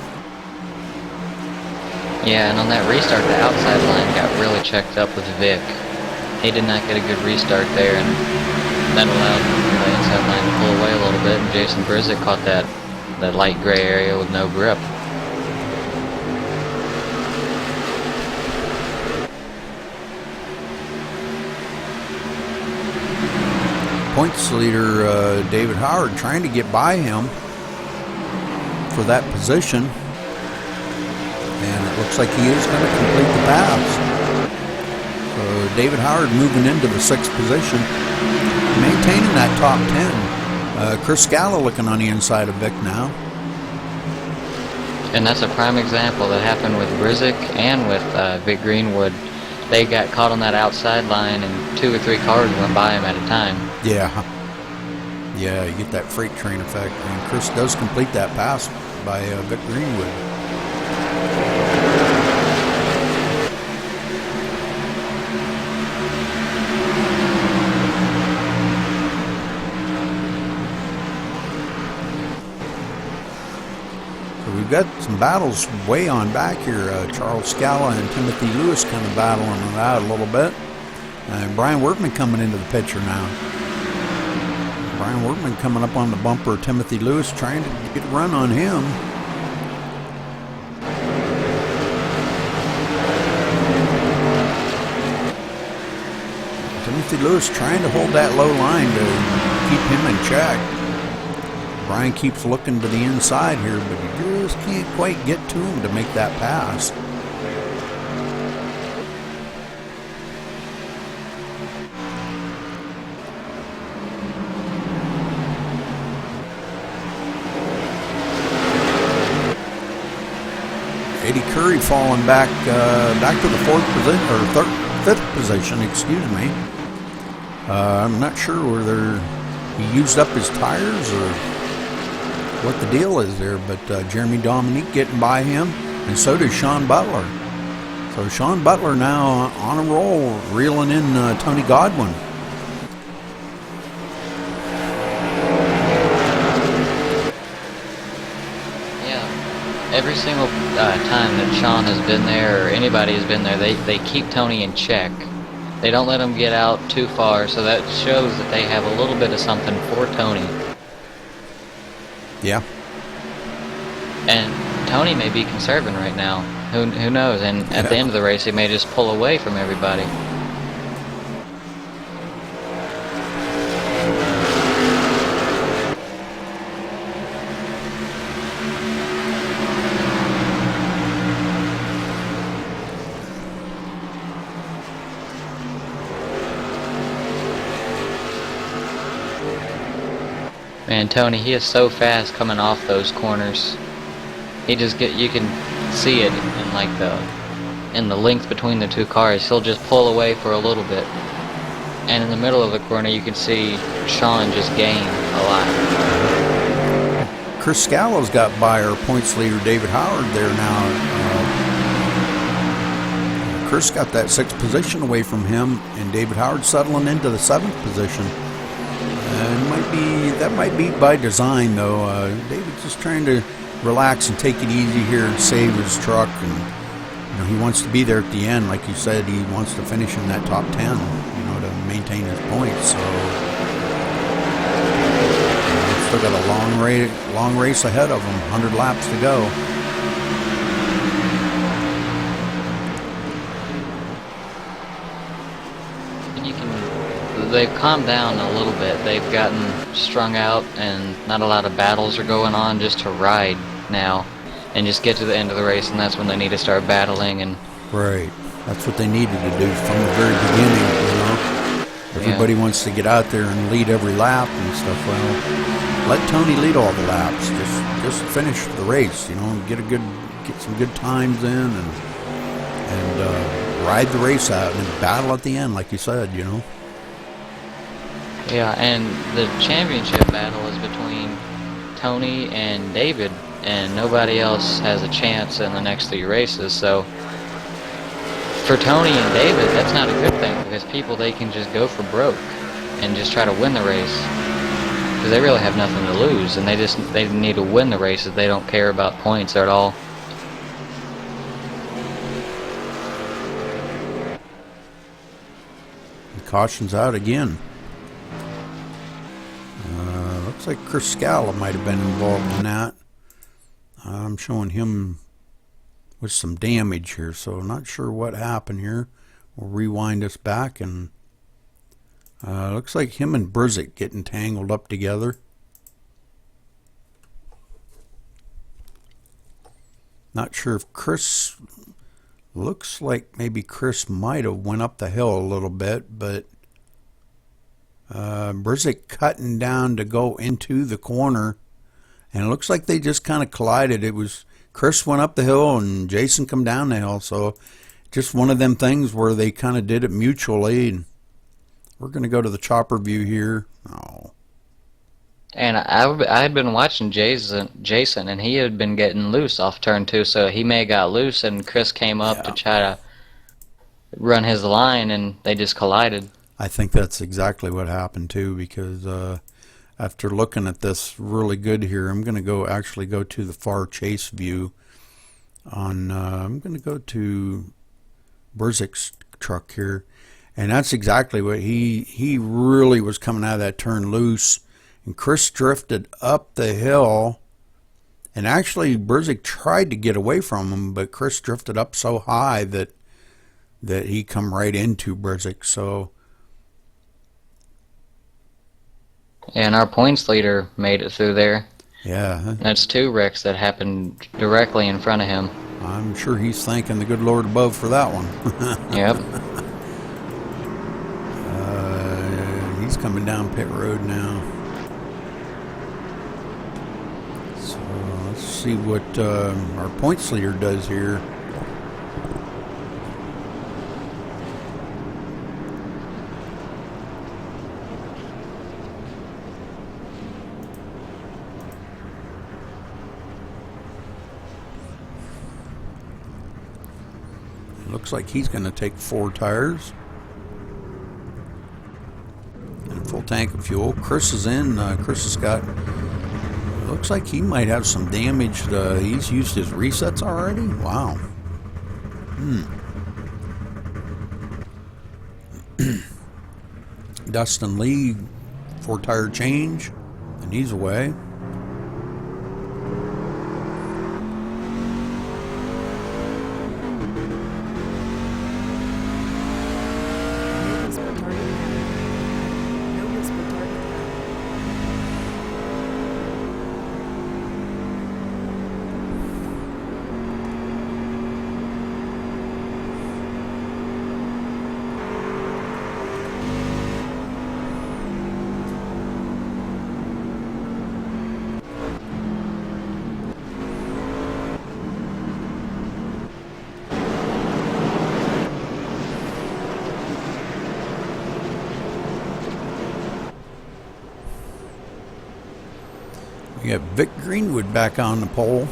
Yeah, and on that restart, the outside line got really checked up with Vic. He did not get a good restart there, and that allowed the inside line to pull away a little bit, and Jason Brizik caught that light gray area with no grip. Points leader David Howard trying to get by him for that position, and it looks like he is going to complete the pass. So David Howard moving into the 6th position, maintaining that top 10. Chris Scala looking on the inside of Vic now. And that's a prime example that happened with Brizik and with Vic Greenwood. They got caught on that outside line, and 2 or 3 cars went by him at a time. Yeah, you get that freight train effect. And Chris does complete that pass by Vic Greenwood. we've got some battles way on back here. Charles Scala and Timothy Lewis kind of battling it out a little bit. Brian Workman coming into the picture now. Brian Workman coming up on the bumper. Timothy Lewis trying to get a run on him. Timothy Lewis trying to hold that low line to keep him in check. Brian keeps looking to the inside here, but he just can't quite get to him to make that pass. Eddie Curry falling back to the fourth position, or fifth position, excuse me. I'm not sure whether he used up his tires or what the deal is there, but Jeremy Dominique getting by him, and so does Sean Butler. So Sean Butler now on a roll, reeling in Tony Godwin. Yeah, every single time that Sean has been there, or anybody has been there, they keep Tony in check. They don't let him get out too far, so that shows that they have a little bit of something for Tony. Yeah. And Tony may be conserving right now. Who knows? And at the end of the race, he may just pull away from everybody. Man, Tony, he is so fast coming off those corners. He just you can see it in like in the length between the two cars. He'll just pull away for a little bit, and in the middle of the corner, you can see Sean just gain a lot. Chris Scala's got by our points leader David Howard there now. Chris got that sixth position away from him, and David Howard settling into the seventh position. That might be by design, though. David's just trying to relax and take it easy here and save his truck, and he wants to be there at the end, like you said. He wants to finish in that top 10, to maintain his points. So still got a long race ahead of him, 100 laps to go. They've calmed down a little bit. They've gotten strung out, and not a lot of battles are going on, just to ride now and just get to the end of the race, and that's when they need to start battling. And right, that's what they needed to do from the very beginning. Everybody wants to get out there and lead every lap and stuff. Well, let Tony lead all the laps. Just finish the race, get some good times in, and ride the race out and battle at the end, like you said. Yeah, and the championship battle is between Tony and David, and nobody else has a chance in the next 3 races. So for Tony and David, that's not a good thing, because they can just go for broke and just try to win the race, because they really have nothing to lose, and they need to win the races. They don't care about points at all. The caution's out again. Looks like Chris Scala might have been involved in that. I'm showing him with some damage here, so not sure what happened here. We'll rewind us back, and looks like him and Brzic getting tangled up together. Not sure if Chris... Looks like maybe Chris might have went up the hill a little bit, but... Brzic cutting down to go into the corner, and it looks like they just kind of collided. It was Chris went up the hill and Jason come down the hill, so just one of them things where they kind of did it mutually. And we're going to go to the chopper view here. Oh. And I had been watching Jason, and he had been getting loose off turn 2, so he may have got loose, and Chris came up to try to run his line, and they just collided. I think that's exactly what happened too, because after looking at this really good here, I'm going to actually go to the far chase view on, I'm going to go to Burzik's truck here. And that's exactly what he really was coming out of that turn loose. And Chris drifted up the hill. And actually, Burzik tried to get away from him, but Chris drifted up so high that he come right into Burzik. So, And our points leader made it through there. yeah, That's 2 wrecks that happened directly in front of him. I'm sure he's thanking the good Lord above for that one. Yep. He's coming down pit road now. So let's see what our points leader does here. Looks like he's going to take 4 tires and a full tank of fuel. Chris is in. Chris has got, looks like he might have some damage. He's used his resets already. Wow. Dustin Lee, 4 tire change, and he's away. No whisper target found. No whisper target found. We got Vic Greenwood back on the pole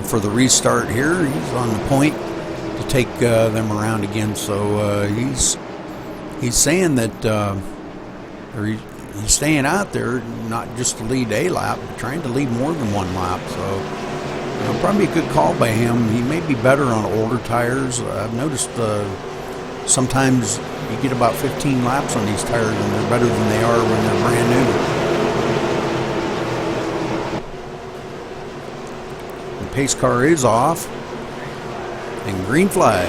for the restart here. He's on the point to take them around again. So he's saying that or he's staying out there not just to lead a lap, but trying to lead more than 1 lap. So probably a good call by him. He may be better on older tires. I've noticed sometimes you get about 15 laps on these tires, and they're better than they are when they're brand new. Pace car is off, and green flag.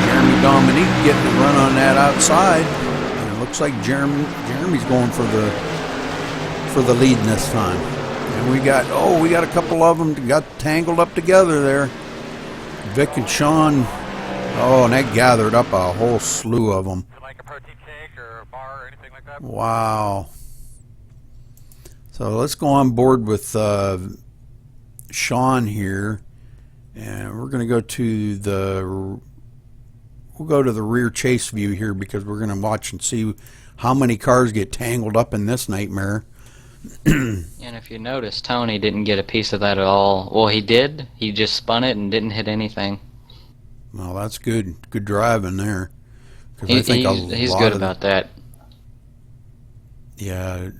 Jeremy Dominique getting a run on that outside, and it looks like Jeremy's going for the lead this time. And we got a couple of them got tangled up together there. Vic and Sean, and that gathered up a whole slew of them. Like a protein shake or a bar or anything like that? Wow. So let's go on board with Sean here, and we're going to go to the rear chase view here, because we're going to watch and see how many cars get tangled up in this nightmare. And if you notice, Tony didn't get a piece of that at all. Well, he did. He just spun it and didn't hit anything. Well, that's good driving there. 'Cause I think He's good about that. Yeah,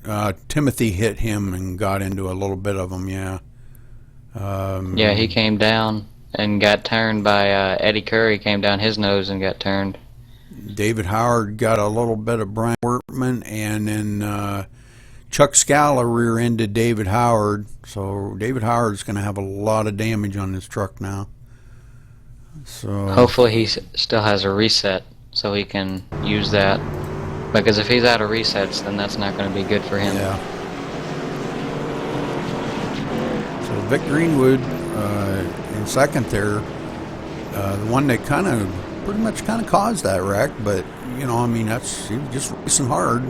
Timothy hit him and got into a little bit of them, yeah. Yeah, he came down and got turned by Eddie Curry, came down his nose and got turned. David Howard got a little bit of Brian Wortman, and then Chuck Scala rear-ended David Howard. So David Howard's going to have a lot of damage on this truck now. So Hopefully he still has a reset so he can use that. Because if he's out of resets, then that's not going to be good for him. yeah. So Vic Greenwood in second there, the one that pretty much caused that wreck, but he was just racing hard.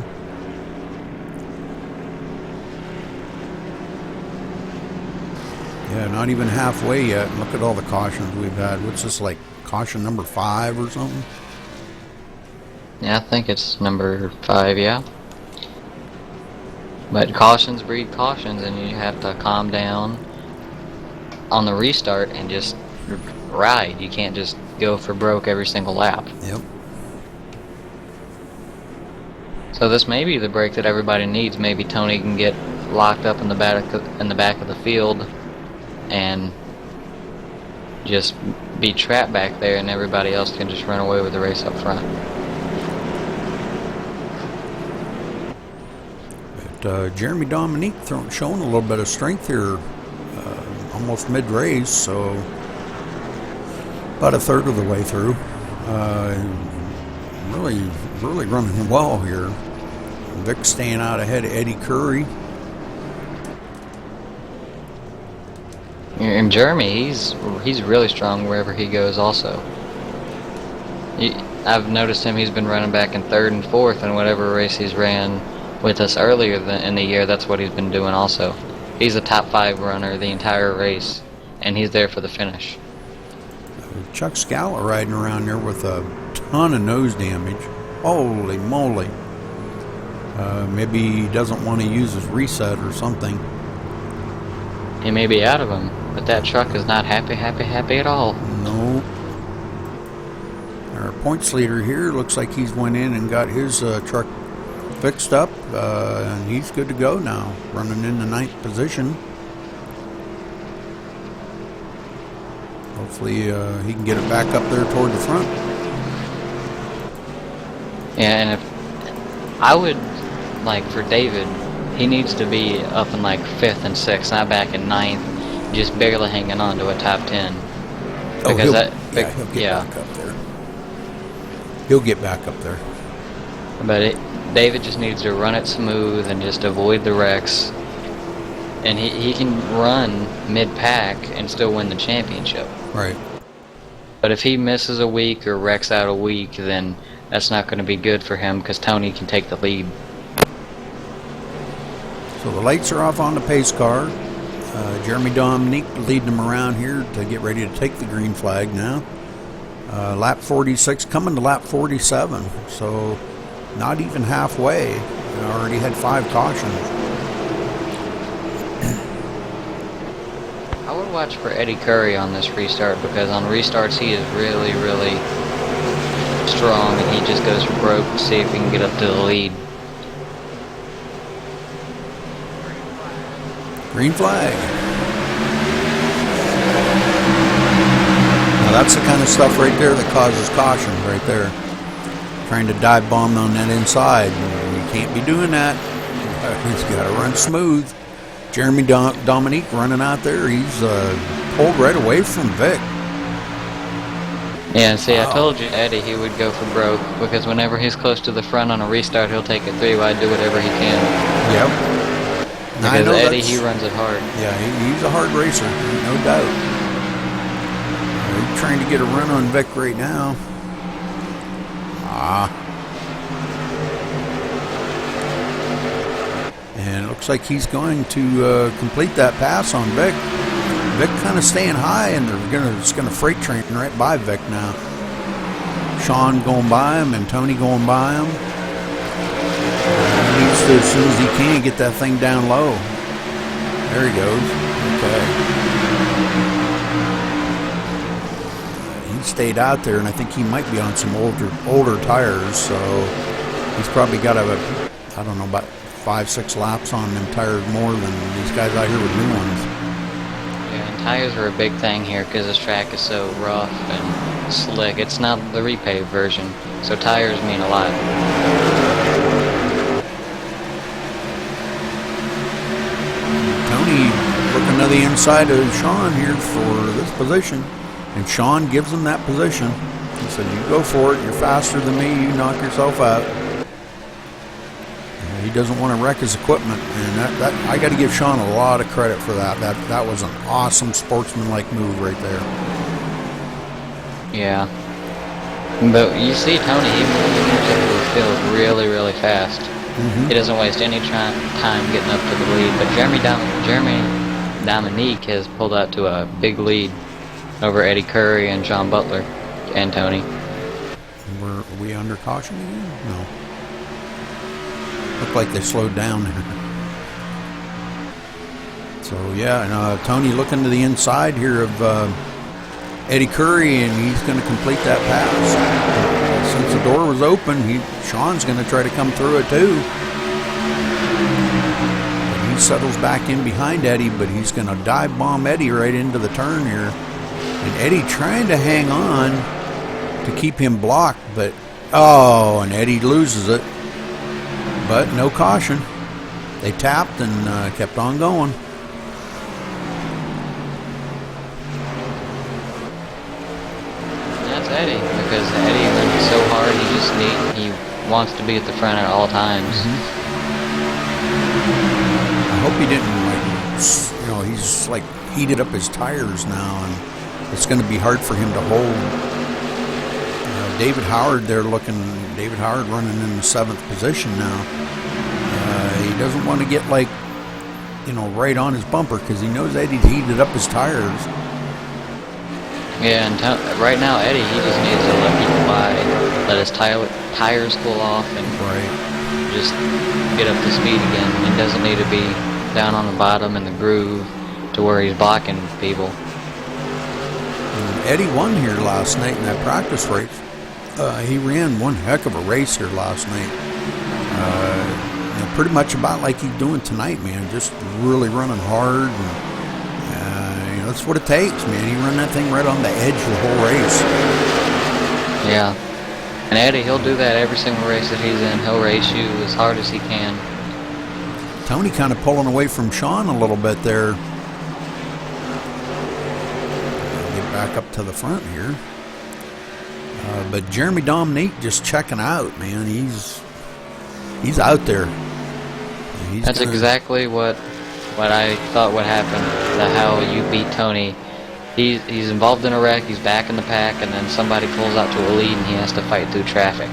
Yeah, not even halfway yet. Look at all the cautions we've had. What's this, like caution number 5 or something? Yeah, I think it's number 5, yeah. But cautions breed cautions, and you have to calm down on the restart and just ride. You can't just go for broke every single lap. Yep. So this may be the break that everybody needs. Maybe Tony can get locked up in the back of the field and just be trapped back there, and everybody else can just run away with the race up front. But Jeremy Dominique showing a little bit of strength here, almost mid-race, so about a third of the way through. Really running well here. Vic staying out ahead of Eddie Curry. And Jeremy, he's really strong wherever he goes also. I've noticed him, he's been running back in third and fourth in whatever race he's ran with us earlier in the year. That's what he's been doing also. He's a top 5 runner the entire race, and he's there for the finish. Chuck Scala riding around there with a ton of nose damage. Holy moly. Maybe he doesn't want to use his reset or something. He may be out of them, but that truck is not happy at all. No. Our points leader here looks like he's went in and got his truck fixed up, and he's good to go now, running in the 9th position. Hopefully he can get it back up there toward the front. Yeah, and if I would, like, for David, he needs to be up in like 5th and 6th, not back in 9th, just barely hanging on to a top 10. Because he'll that, get back up there. He'll get back up there. But David just needs to run it smooth and just avoid the wrecks. And he can run mid-pack and still win the championship. Right. But if he misses a week or wrecks out a week, then that's not going to be good for him because Tony can take the lead. So the lights are off on the pace car. Jeremy Dominique leading them around here to get ready to take the green flag now. Lap 46, coming to lap 47. So not even halfway. Already had 5 cautions. I would watch for Eddie Curry on this restart because on restarts he is really, really strong and he just goes for broke to see if he can get up to the lead. Green flag. Now that's the kind of stuff right there that causes caution right there. Trying to dive bomb on that inside. You can't be doing that. He's got to run smooth. Jeremy Dominique running out there. He's pulled right away from Vic. Yeah, see, I told you Eddie he would go for broke because whenever he's close to the front on a restart, he'll take it 3 wide, do whatever he can. Yep. Because Eddie, he runs it hard. Yeah, he's a hard racer, no doubt. He's trying to get a run on Vic right now. And it looks like he's going to complete that pass on Vic. Vic kind of staying high, and they're just gonna freight train right by Vic now. Sean going by him, and Tony going by him. He needs to, as soon as he can, get that thing down low. There he goes. Okay. He stayed out there, and I think he might be on some older tires, so he's probably got I don't know, about 5-6 laps on them tires more than these guys out here with new ones. Yeah, and tires are a big thing here because this track is so rough and slick. It's not the repaved version, so tires mean a lot. Tony looking to the inside of Sean here for this position, and Sean gives him that position. He said, "You go for it. You're faster than me. You knock yourself out." He doesn't want to wreck his equipment, and that I got to give Sean a lot of credit for that. That was an awesome sportsmanlike move right there. Yeah. But you see Tony, he moves into the field really, really fast. He doesn't waste any time getting up to the lead. But Jeremy Dominique has pulled out to a big lead over Eddie Curry and John Butler and Tony. Are we under caution again? No. Looked like they slowed down there. So yeah, and Tony looking to the inside here of Eddie Curry, and he's going to complete that pass. since the door was open, Sean's going to try to come through it too. But he settles back in behind Eddie, but he's going to dive bomb Eddie right into the turn here. And Eddie trying to hang on to keep him blocked, but and Eddie loses it. But no caution. They tapped and kept on going. That's Eddie, because Eddie went so hard. He wants to be at the front at all times. I hope he didn't he's like heated up his tires now, and it's going to be hard for him to hold. David Howard running in the 7th position now. He doesn't want to get right on his bumper because he knows Eddie heated up his tires. Yeah, and right now Eddie, he just needs to let people by, let his tires cool off, and just get up to speed again. He doesn't need to be down on the bottom in the groove to where he's blocking people. Eddie won here last night in that practice race. He ran one heck of a race here last night. Pretty much about like he's doing tonight, man. Just really running hard, and that's what it takes, man. He run that thing right on the edge the whole race. Yeah, and Eddie, he'll do that every single race that he's in. He'll race you as hard as he can. Tony kind of pulling away from Sean a little bit there. Get back up to the front here. But Jeremy Dominique just checking out, man. He's out there. That's exactly what I thought would happen. How you beat Tony. He's involved in a wreck. He's back in the pack, and then somebody pulls out to a lead, and he has to fight through traffic.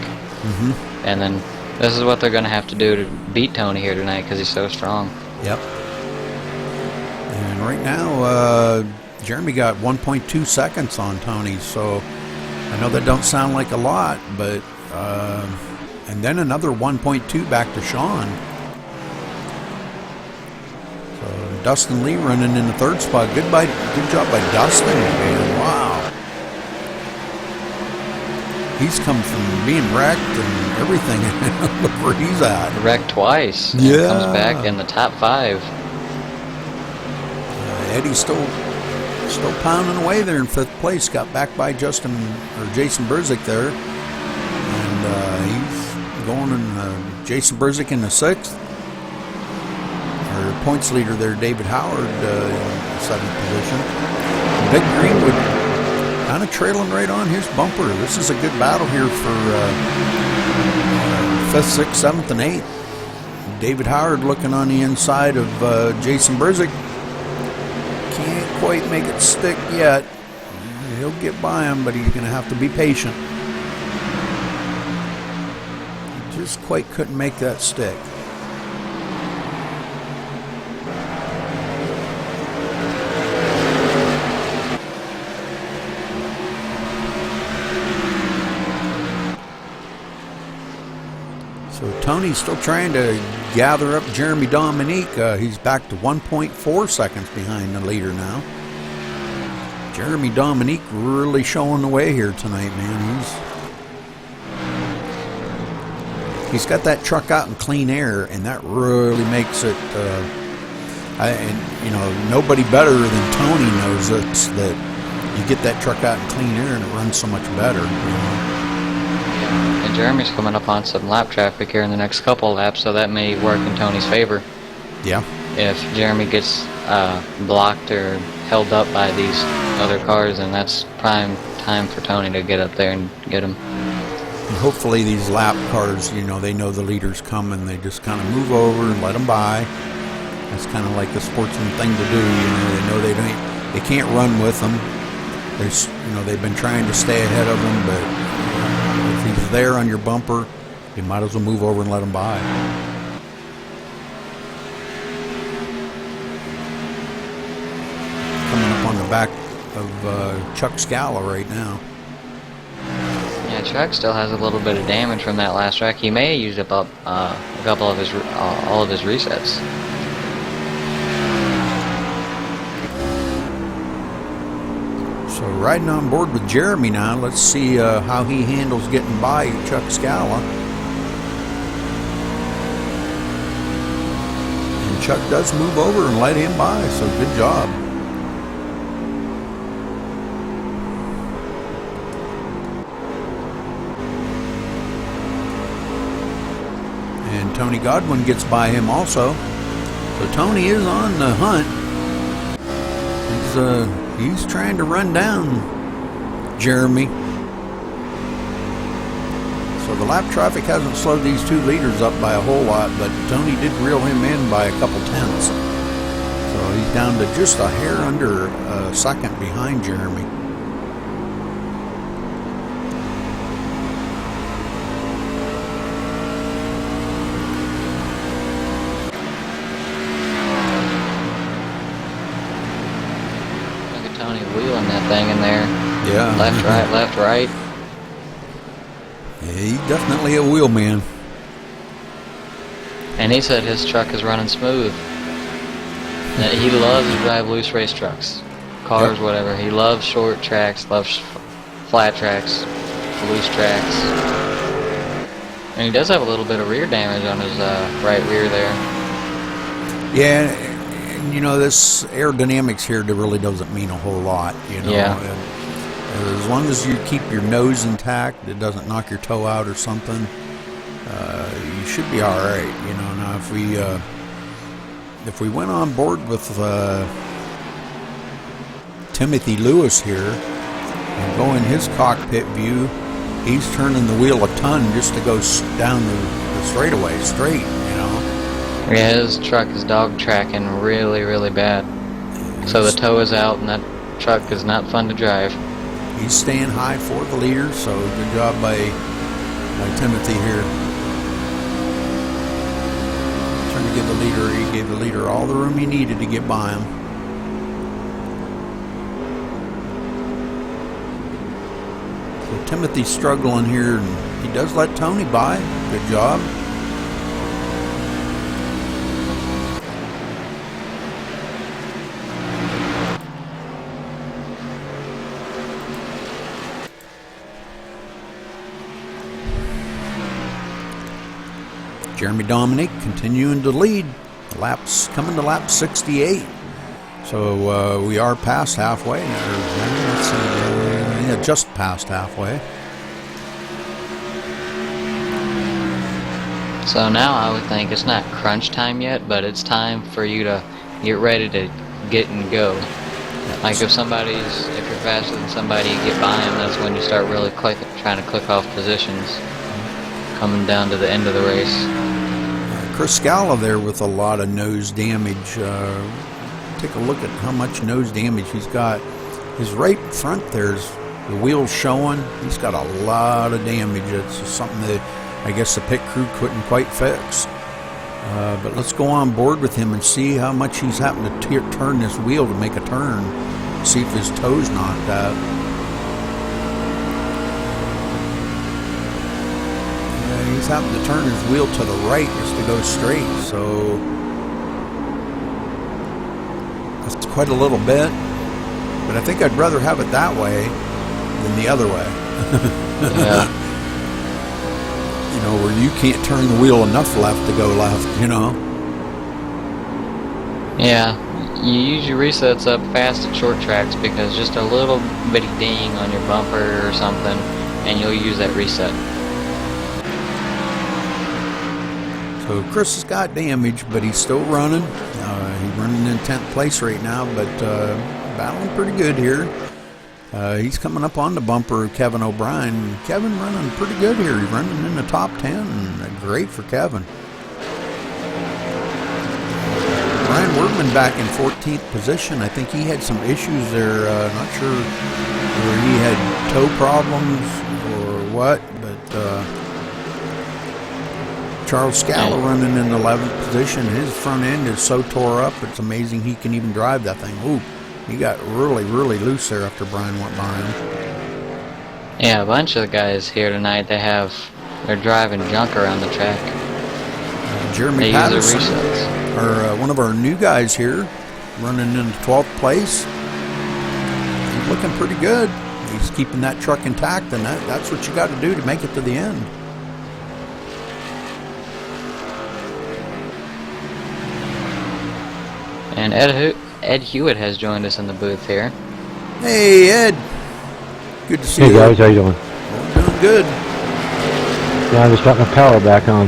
And then this is what they're going to have to do to beat Tony here tonight because he's so strong. Yep. And right now, Jeremy got 1.2 seconds on Tony, so I know that don't sound like a lot, but and then another 1.2 back to Sean. So Dustin Lee running in the 3rd spot. Good job by Dustin, man. Wow. He's come from being wrecked and everything. Look where he's at. Wrecked twice. Yeah. And comes back in the top 5. Eddie's still pounding away there in 5th place. Got back by Jason Burzik there. And he's going in Jason Burzik in the 6th. Our points leader there, David Howard, in 7th position. Vic Greenwood kind of trailing right on his bumper. This is a good battle here for 5th, 6th, 7th, and 8th. David Howard looking on the inside of Jason Burzik. Can't quite make it stick yet. He'll get by him, but he's going to have to be patient. He just quite couldn't make that stick. So Tony's still trying to gather up Jeremy Dominique. He's back to 1.4 seconds behind the leader now. Jeremy Dominique really showing the way here tonight, man. He's got that truck out in clean air, and that really makes it. Nobody better than Tony knows that you get that truck out in clean air and it runs so much better. You know? And Jeremy's coming up on some lap traffic here in the next couple of laps, so that may work in Tony's favor. Yeah. If Jeremy gets blocked or held up by these other cars, then that's prime time for Tony to get up there and get him. And hopefully these lap cars, they know the leader's coming. They just kind of move over and let them by. That's kind of like the sportsman thing to do. They know they can't run with them. They've been trying to stay ahead of them, but if he's there on your bumper, you might as well move over and let him by. Coming up on the back of Chuck Scala right now. Yeah, Chuck still has a little bit of damage from that last wreck. He may have used up a couple of his all of his resets. So So riding on board with Jeremy now. Let's see how he handles getting by Chuck Scala. And Chuck does move over and let him by, so good job. And Tony Godwin gets by him also. So Tony is on the hunt. He's trying to run down Jeremy. So the lap traffic hasn't slowed these two leaders up by a whole lot, but Tony did reel him in by a couple tenths. So he's down to just a hair under a second behind Jeremy. Tony wheeling that thing in there. Yeah. Left, right, left, right. Yeah, he's definitely a wheelman. And he said his truck is running smooth. That he loves to drive loose race trucks. Cars, Yep. whatever. He loves short tracks, loves flat tracks, loose tracks. And he does have a little bit of rear damage on his right rear there. Yeah, and you know, this aerodynamics here really doesn't mean a whole lot, you know. Yeah. And as long as you keep your nose intact, it doesn't knock your toe out or something, you should be all right, you know. Now, if we went on board with Timothy Lewis here and go in his cockpit view, he's turning the wheel a ton just to go down the straightaway straight, you know. Yeah, his truck is dog tracking really, really bad. So the toe is out, and that truck is not fun to drive. He's staying high for the leader, so good job by Timothy here. Trying to give the leader, he gave the leader all the room he needed to get by him. So Timothy's struggling here, and he does let Tony by. Good job. Jeremy Dominic continuing to lead. Laps coming to lap 68. So we are past halfway. Let's see, yeah, just past halfway. So now I would think it's not crunch time yet, but it's time for you to get ready to get and go. Like if you're faster than somebody, you get by them, that's when you start really trying to click off positions. Coming down to the end of the race. Chris Scala there with a lot of nose damage. Take a look at how much nose damage he's got. His right front there's the wheels showing. He's got a lot of damage. It's something that I guess the pit crew couldn't quite fix. But let's go on board with him and see how much he's having to turn this wheel to make a turn. See if his toe's knocked out. He's having to turn his wheel to the right just to go straight, so that's quite a little bit, but I think I'd rather have it that way than the other way. Yeah. You know, where you can't turn the wheel enough left to go left, you know. Yeah, you use your resets up fast at short tracks because just a little bitty ding on your bumper or something and you'll use that reset. So Chris has got damage, but he's still running. He's running in 10th place right now, but battling pretty good here. He's coming up on the bumper of Kevin O'Brien. Kevin running pretty good here. He's running in the top 10. And great for Kevin. Brian Wordman back in 14th position. I think he had some issues there. Not sure whether he had toe problems or what, but Charles Scala running in 11th position. His front end is so tore up, it's amazing he can even drive that thing. Ooh, he got really, really loose there after Brian went by him. Yeah, a bunch of the guys here tonight, they're driving junk around the track. Jeremy They Patterson, use their resets. one of our new guys here, running in 12th place. looking pretty good. He's keeping that truck intact, and that's what you got to do to make it to the end. And Ed Hewitt has joined us in the booth here. Hey, Ed. Good to see Hey you. guys, how you doing? Doing good. Yeah, I just got my power back on.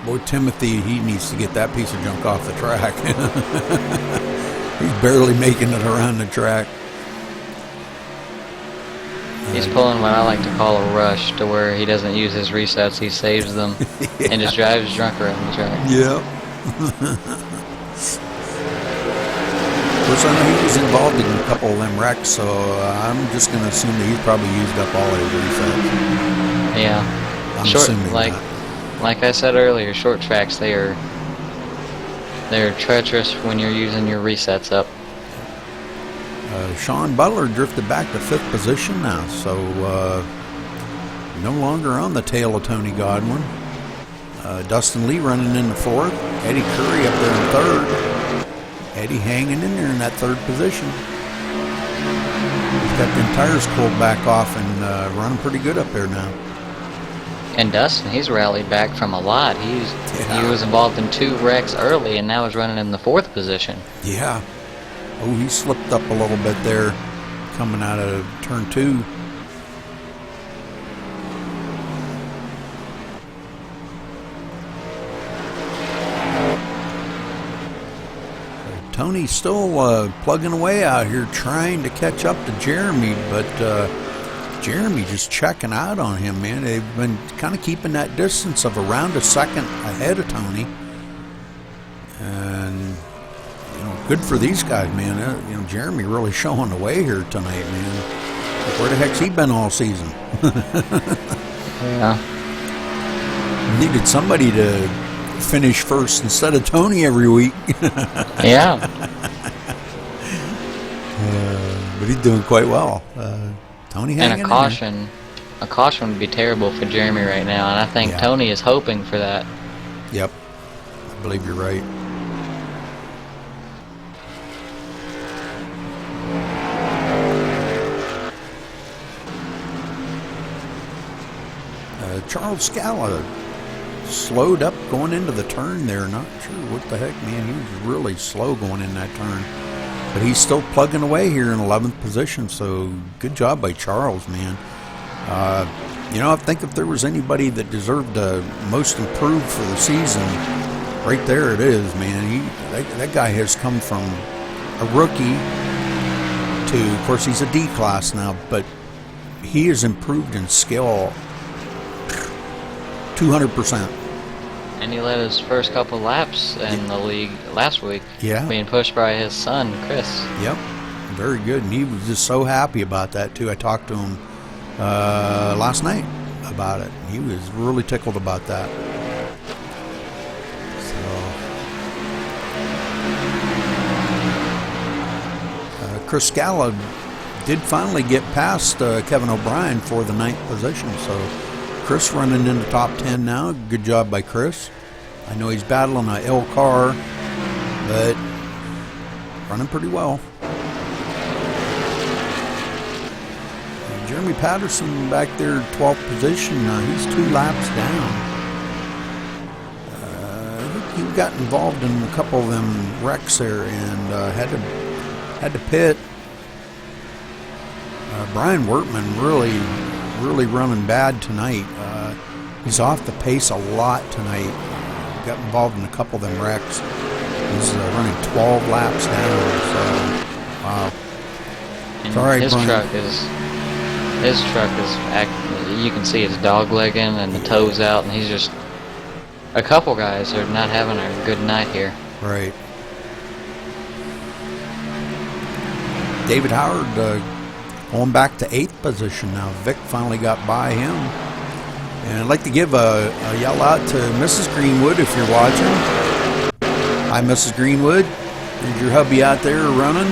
Boy, Timothy, he needs to get that piece of junk off the track. He's barely making it around the track. He's pulling what I like to call a rush, to where he doesn't use his resets, he saves them, and just drives drunk around the track. Yep. Of course, I know he was involved in a couple of them wrecks, so I'm just going to assume that he's probably used up all his resets. Yeah. I'm Short, assuming like I said earlier, short tracks, they're treacherous when you're using your resets up. Sean Butler drifted back to 5th position now, so no longer on the tail of Tony Godwin. Dustin Lee running in the 4th. Eddie Curry up there in 3rd. Eddie hanging in there in that 3rd position. He's got them tires pulled back off and running pretty good up there now. And Dustin, he's rallied back from a lot. He was involved in 2 wrecks early, and now is running in the 4th position. Yeah. Oh, he slipped up a little bit there coming out of turn 2. Tony's still plugging away out here trying to catch up to Jeremy, but Jeremy just checking out on him, man. They've been kind of keeping that distance of around a second ahead of Tony. And good for these guys, man. Jeremy really showing the way here tonight, man. Where the heck's he been all season? Yeah. Needed somebody to finish first instead of Tony every week. Yeah. But he's doing quite well. Tony hanging And a caution would be terrible for Jeremy right now, and I think Tony is hoping for that. Yep. I believe you're right. Charles Scala slowed up going into the turn there. Not sure what the heck, man. He was really slow going in that turn. But he's still plugging away here in 11th position, so good job by Charles, man. I think if there was anybody that deserved the most improved for the season, right there it is, man. That guy has come from a rookie to, of course, he's a D class now, but he has improved in skill 200%. And he led his first couple laps in the league last week, being pushed by his son, Chris. Yep, very good. And he was just so happy about that, too. I talked to him last night about it. He was really tickled about that. So, Chris Scala did finally get past Kevin O'Brien for the 9th position, so Chris running in the top 10 now. Good job by Chris. I know he's battling a L car, but running pretty well. And Jeremy Patterson back there, 12th position. He's 2 laps down. I think he got involved in a couple of them wrecks there and had to pit. Brian Wertman really running bad tonight. He's off the pace a lot tonight. Got involved in a couple of them wrecks. He's running 12 laps down. So, wow. And Sorry, his Brian. His truck is you can see it's dog legging and the toes out, and he's just, a couple guys are not having a good night here. Right. David Howard going back to 8th position now. Vic finally got by him. And I'd like to give a yell out to Mrs. Greenwood if you're watching. Hi, Mrs. Greenwood. There's your hubby out there running.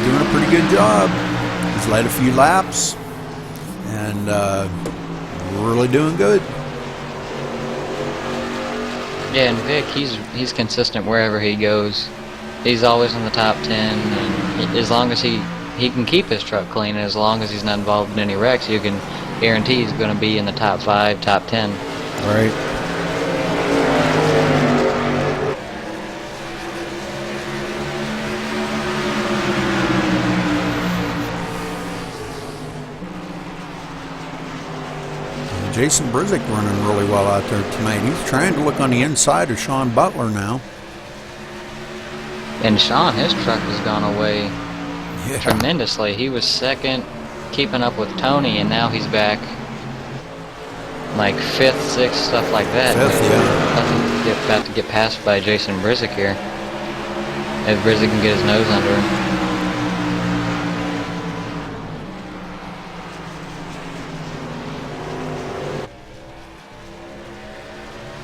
Doing a pretty good job. He's led a few laps. And really doing good. Yeah, and Vic, he's consistent wherever he goes. He's always in the top 10, and as long as he can keep his truck clean, and as long as he's not involved in any wrecks, you can guarantee he's going to be in the top 5, top 10. Right. Jason Brizik running really well out there tonight. He's trying to look on the inside of Sean Butler now. And Sean, his truck has gone away Yeah. tremendously. He was second, keeping up with Tony, and now he's back like 5th, 6th, stuff like that. 5th, yeah. About to get passed by Jason Brizik here. If Brizik can get his nose under him.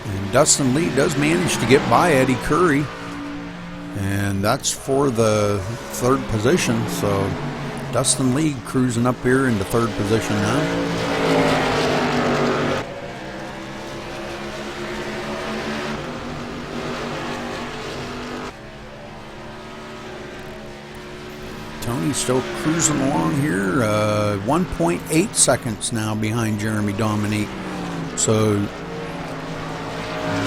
And Dustin Lee does manage to get by Eddie Curry. And that's for the 3rd position. So Dustin Lee cruising up here into 3rd position now. Tony's still cruising along here. 1.8 seconds now behind Jeremy Dominique. So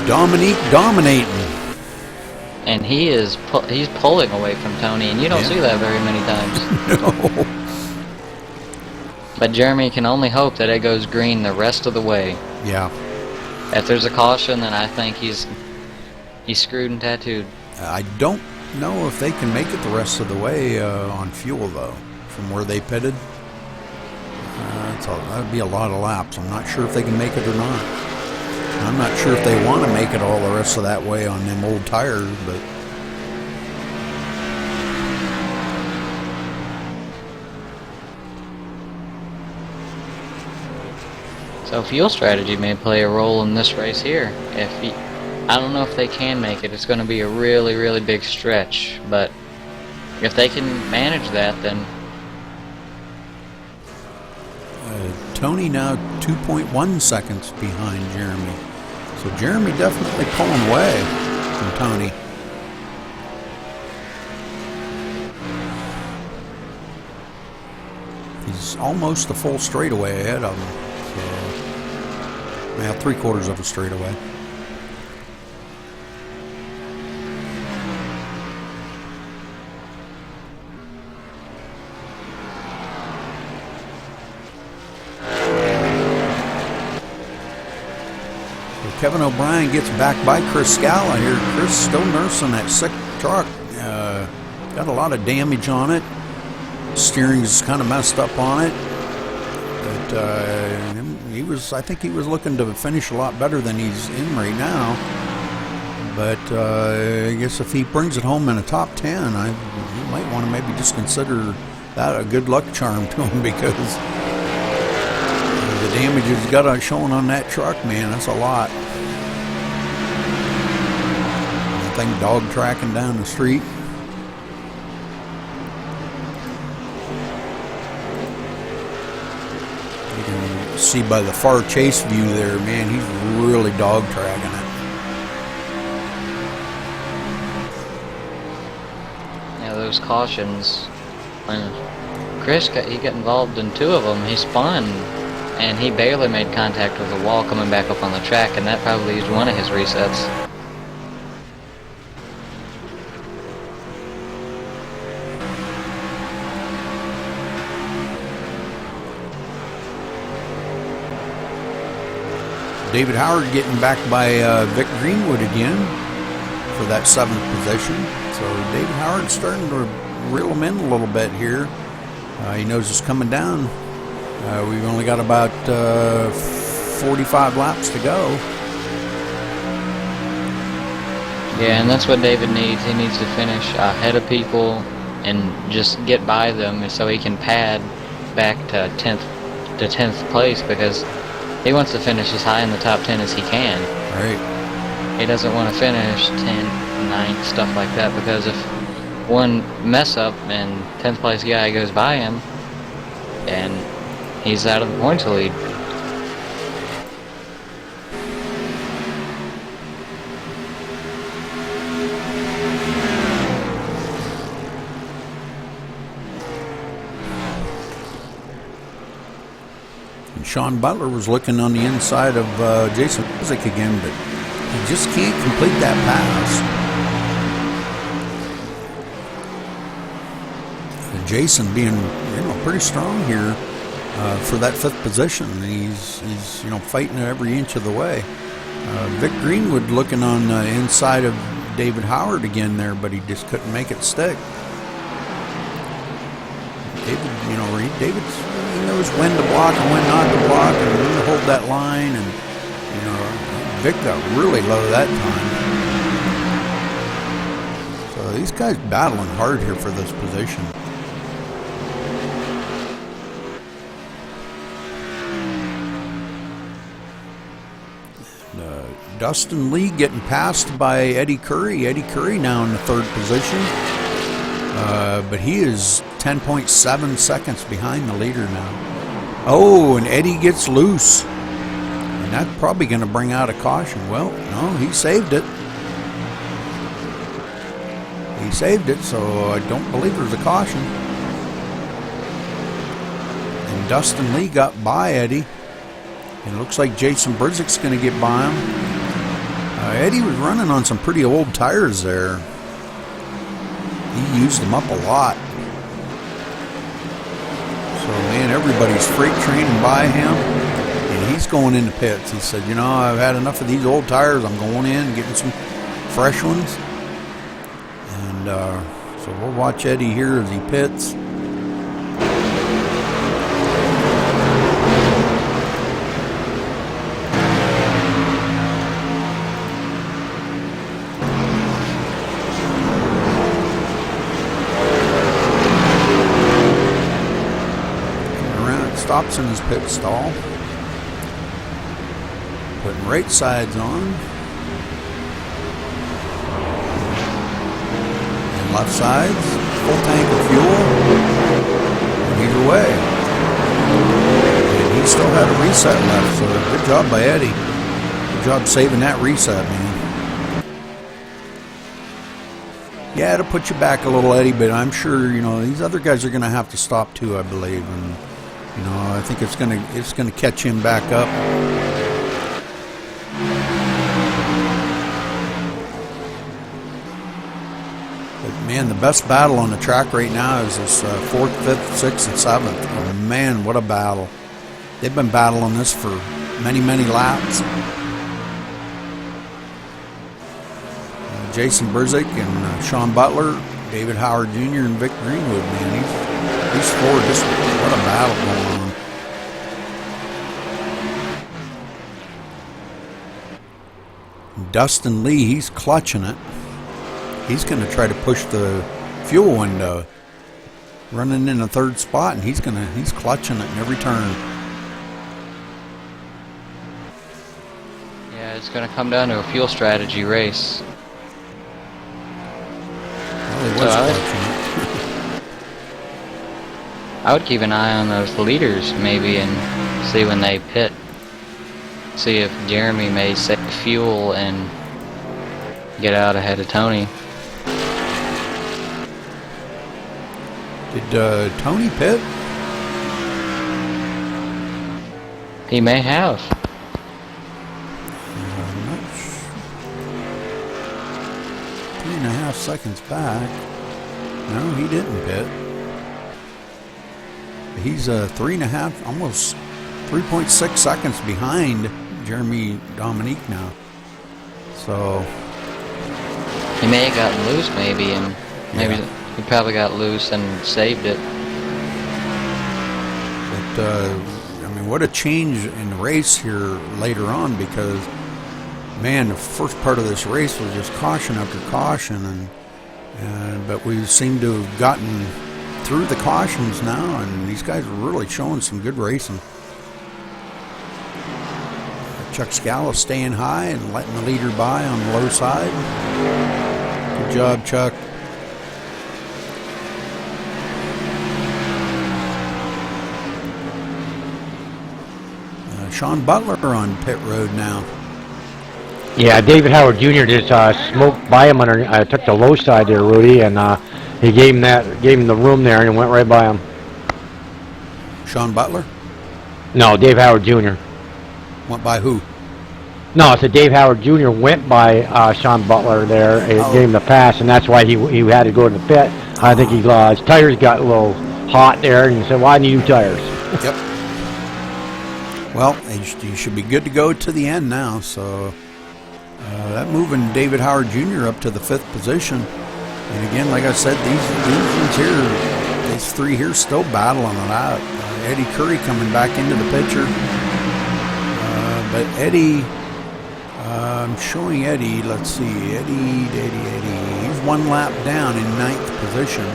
Dominique dominating. And he's pulling away from Tony, and you don't see that very many times. No. But Jeremy can only hope that it goes green the rest of the way. Yeah. If there's a caution, then I think he's screwed and tattooed. I don't know if they can make it the rest of the way on fuel, though, from where they pitted. That'd be a lot of laps. I'm not sure if they can make it or not. I'm not sure if they want to make it all the rest of that way on them old tires, but... So fuel strategy may play a role in this race here. I don't know if they can make it. It's going to be a really, really big stretch, but if they can manage that, then... Tony now 2.1 seconds behind Jeremy. So Jeremy definitely pulling away from Tony. He's almost a full straightaway ahead of him. So, now 3/4 of a straightaway. Kevin O'Brien gets back by Chris Scala here. Chris still nursing that sick truck. Got a lot of damage on it. Steering's kind of messed up on it. But I think he was looking to finish a lot better than he's in right now. But I guess if he brings it home in a top 10, you might want to maybe just consider that a good luck charm to him, because the damage he's got showing on that truck, man, that's a lot. That thing dog tracking down the street. You can see by the far chase view there, man, he's really dog tracking it. Yeah, those cautions. When Chris got involved in 2 of them, he spun, and he barely made contact with the wall coming back up on the track, and that probably used one of his resets. David Howard getting back by Vic Greenwood again for that 7th position. So David Howard's starting to reel him in a little bit here. He knows it's coming down. We've only got about 45 laps to go. Yeah, and that's what David needs. He needs to finish ahead of people and just get by them so he can pad back to 10th place, because he wants to finish as high in the top 10 as he can. Right. He doesn't want to finish 10th, 9th, stuff like that, because if one mess up and 10th place guy goes by him, and he's out of the points lead. Sean Butler was looking on the inside of Jason Brzyk again, but he just can't complete that pass. And Jason being pretty strong here for that 5th position. He's fighting every inch of the way. Vic Greenwood looking on the inside of David Howard again there, but he just couldn't make it stick. David, he knows when to block and when not to block and when to hold that line, and Vic got really low that time. So these guys battling hard here for this position. Dustin Lee getting passed by Eddie Curry. Eddie Curry now in the 3rd position. But he is 10.7 seconds behind the leader now. Oh, and Eddie gets loose. And that's probably going to bring out a caution. Well, no, he saved it. He saved it, so I don't believe there's a caution. And Dustin Lee got by Eddie. It looks like Jason Brzyk's going to get by him. Eddie was running on some pretty old tires there. He used them up a lot. So, man, everybody's freight training by him. And he's going into pits. He said, I've had enough of these old tires. I'm going in and getting some fresh ones. And so we'll watch Eddie here as he pits. Stops in his pit stall. Putting right sides on. And left sides. Full tank of fuel. And he's away. And he still had a reset left, so good job by Eddie. Good job saving that reset, man. Yeah, it'll put you back a little, Eddie, but I'm sure, these other guys are going to have to stop too, I believe. And I think it's gonna catch him back up. But man, the best battle on the track right now is this 4th, 5th, 6th, and 7th. Oh man, what a battle! They've been battling this for many, many laps. Jason Brzzyk and Sean Butler, David Howard Jr. and Vic Greenwood. Man, these 4, just what a battle going on. Dustin Lee, he's clutching it. He's going to try to push the fuel window, running in the 3rd spot, and he's clutching it in every turn. Yeah, it's going to come down to a fuel strategy race. Well, he was clutching it. I would keep an eye on those leaders maybe and see when they pit. See if Jeremy may save fuel and get out ahead of Tony. Did Tony pit? He may have. 3.5 seconds back. No, he didn't pit. He's 3.5, almost 3.6 seconds behind Jeremy Dominique now. So he may have gotten loose maybe, and maybe he probably got loose and saved it. But I mean, what a change in the race here later on, because man, the first part of this race was just caution after caution, and but we seem to have gotten through the cautions now, and these guys are really showing some good racing. Chuck Scala staying high and letting the leader by on the low side. Good job, Chuck. Sean Butler on pit road now. Yeah, David Howard Jr. just smoked by him under. Took the low side there, Rudy, and he gave him the room there and went right by him. Sean Butler? No, Dave Howard Jr. Went by who? No, it's a Dave Howard Jr. went by Sean Butler there and gave him the pass, and that's why he had to go to the pit. I think his tires got a little hot there, and he said, "Why need new tires?" Yep. Well, you should be good to go to the end now. So that moving David Howard Jr. up to the 5th position. And again, like I said, these three here still battling it out. Eddie Curry coming back into the picture. But Eddie, I'm showing Eddie, let's see, Eddie. He's 1 lap down in 9th position.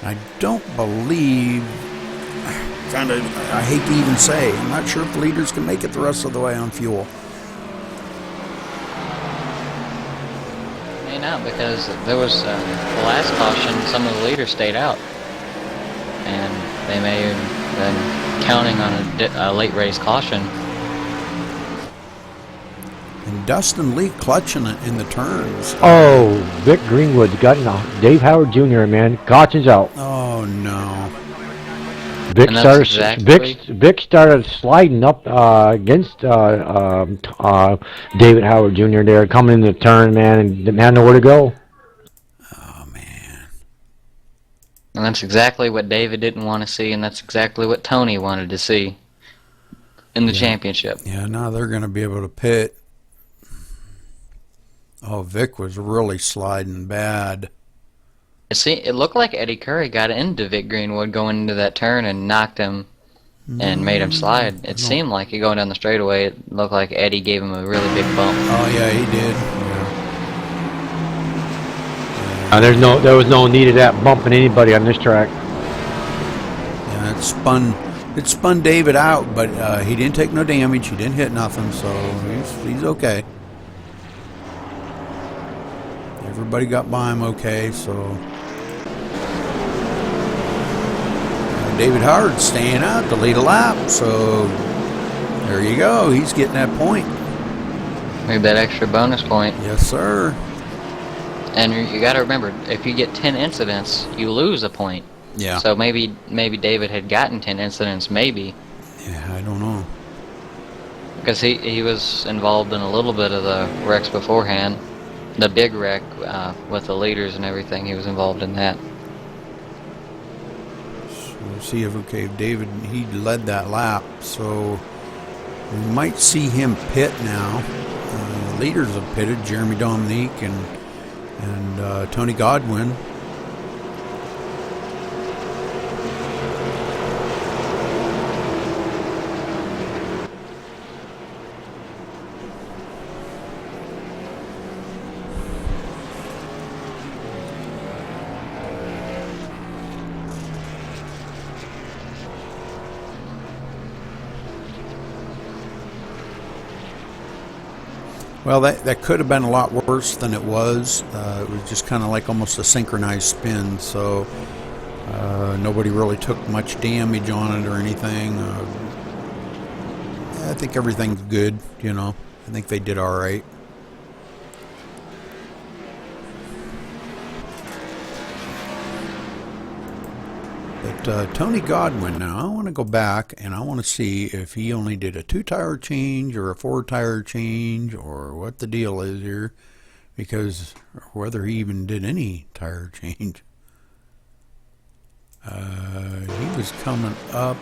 I don't believe, I hate to even say, I'm not sure if the leaders can make it the rest of the way on fuel. May not, because there was the last caution, some of the leaders stayed out. And they may have been counting on a late race caution. And Dustin Lee clutching it in the turns. Oh, Vic Greenwood's gotten Dave Howard Jr. man. Caution's out. Oh no. Vic Exactly. started sliding up against David Howard Jr. there, coming in the turn, man, and didn't have nowhere to go. Oh man. And that's exactly what David didn't want to see, and that's exactly what Tony wanted to see in the championship. Yeah, now they're going to be able to pit. Oh, Vic was really sliding bad. It looked like Eddie Curry got into Vic Greenwood going into that turn and knocked him and made him slide. It seemed like going down the straightaway, it looked like Eddie gave him a really big bump. Oh yeah, he did. Yeah. There was no need of that bumping anybody on this track. Yeah, it spun David out, but he didn't take no damage. He didn't hit nothing, so he's okay. Everybody got by him okay, so David Howard staying out to lead a lap, so there you go. He's getting that point. Maybe that extra bonus point. Yes, sir. And you got to remember, if you get 10 incidents, you lose a point. Yeah. So maybe David had gotten 10 incidents, maybe. Yeah, I don't know. Because he was involved in a little bit of the wrecks beforehand. The big wreck with the leaders and everything, he was involved in that. So we'll see if David, he led that lap, so we might see him pit now. Leaders have pitted, Jeremy Dominique and Tony Godwin. Well, that could have been a lot worse than it was. It was just kind of like almost a synchronized spin, so nobody really took much damage on it or anything. I think everything's good, you know. I think they did all right. But Tony Godwin, now I want to go back and I want to see if he only did a 2-tire change or a 4-tire change or what the deal is here, because whether he even did any tire change. He was coming up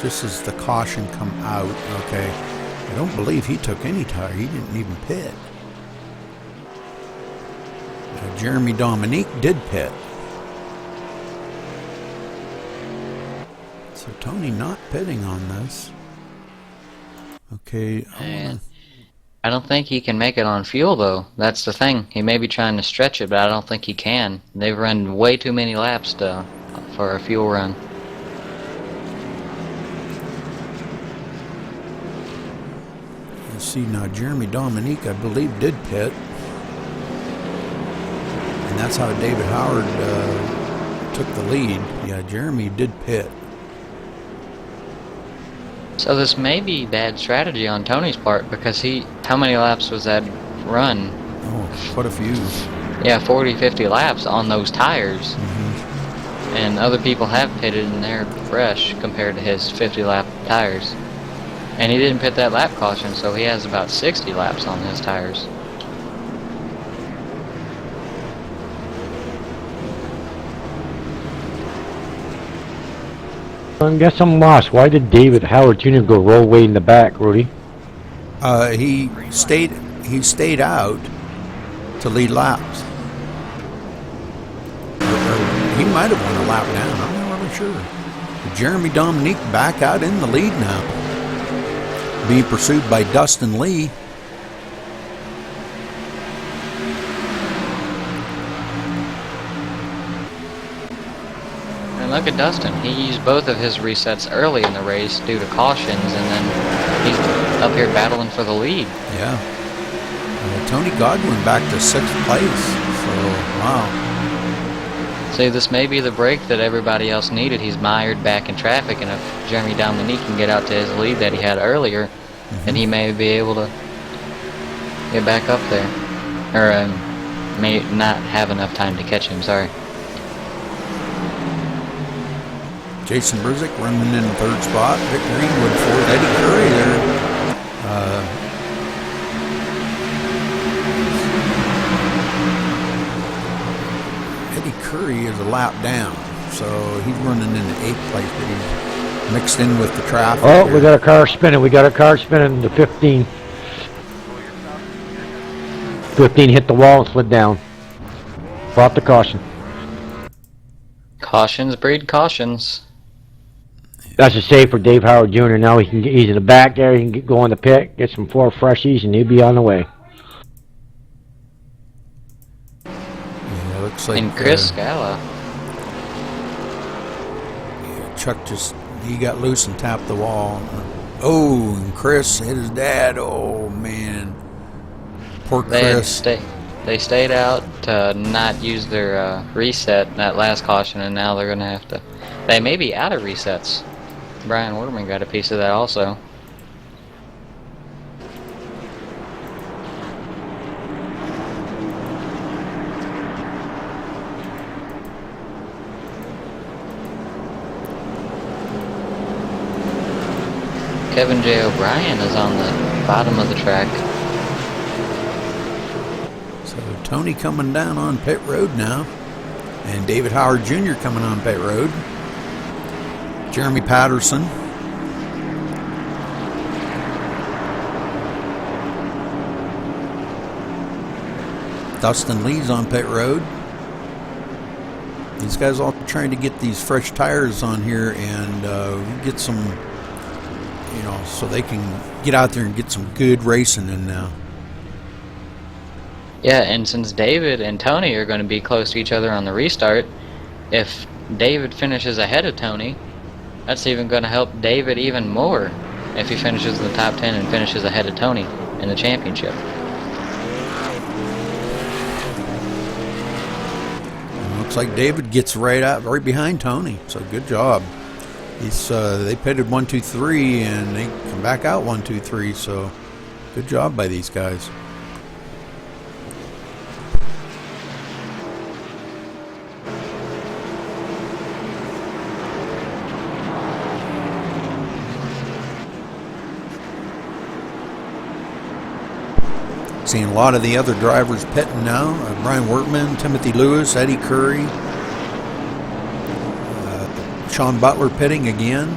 just as the caution come out. Okay, I don't believe he took any tire. He didn't even pit. Jeremy Dominique did pit. So Tony not pitting on this. Okay. I don't think he can make it on fuel, though. That's the thing. He may be trying to stretch it, but I don't think he can. They've run way too many laps for a fuel run. Let's see now. Jeremy Dominique, I believe, did pit, and that's how David Howard took the lead. Yeah, Jeremy did pit. So this may be bad strategy on Tony's part, because how many laps was that run? Oh, quite a few. Yeah, 40, 50 laps on those tires. and other people have pitted and they're fresh compared to his 50 lap tires. And he didn't pit that lap caution, so he has about 60 laps on his tires. I guess I'm lost. Why did David Howard Jr. go roll way in the back, Rudy? He stayed out to lead laps. He might have won a lap down. I'm not really sure. Jeremy Dominique back out in the lead now, being pursued by Dustin Lee. And look at Dustin. He used both of his resets early in the race due to cautions, and then he's up here battling for the lead. Yeah. Tony Godwin back to 6th place. So, wow. See, this may be the break that everybody else needed. He's mired back in traffic, and if Jeremy Dominique can get out to his lead that he had earlier, then he may be able to get back up there. Or may not have enough time to catch him, sorry. Jason Brzick running in 3rd spot. Vic Greenwood 4th. Eddie Curry there. Eddie Curry is a lap down, so he's running in 8th place, but he's mixed in with the traffic. Oh, here. we got a car spinning. We got a car spinning to 15. 15 hit the wall and slid down. Brought the caution. Cautions breed cautions. That's a save for Dave Howard Jr. Now he's in the back there. He can go in the pit, get some 4 freshies, and he'll be on the way. Yeah, looks like, And Chris Scala. Yeah, Chuck he got loose and tapped the wall. Oh, and Chris hit his dad. Oh, man. Poor Chris. They stayed out to not use their reset, that last caution, and now they're going to have to... They may be out of resets. Brian Waterman got a piece of that also. Kevin J. O'Brien is on the bottom of the track. So Tony coming down on pit road now. And David Howard Jr. coming on pit road. Jeremy Patterson. Dustin Lee's on pit road. These guys all trying to get these fresh tires on here and get some, you know, so they can get out there and get some good racing in now. Yeah, and since David and Tony are going to be close to each other on the restart, if David finishes ahead of Tony, that's even going to help David even more if he finishes in the top 10 and finishes ahead of Tony in the championship. Looks like David gets right behind Tony, so good job. They pitted 1, 2, 3, and they come back out 1, 2, 3. So good job by these guys. Seeing a lot of the other drivers pitting now. Brian Wortman, Timothy Lewis, Eddie Curry, Sean Butler pitting again.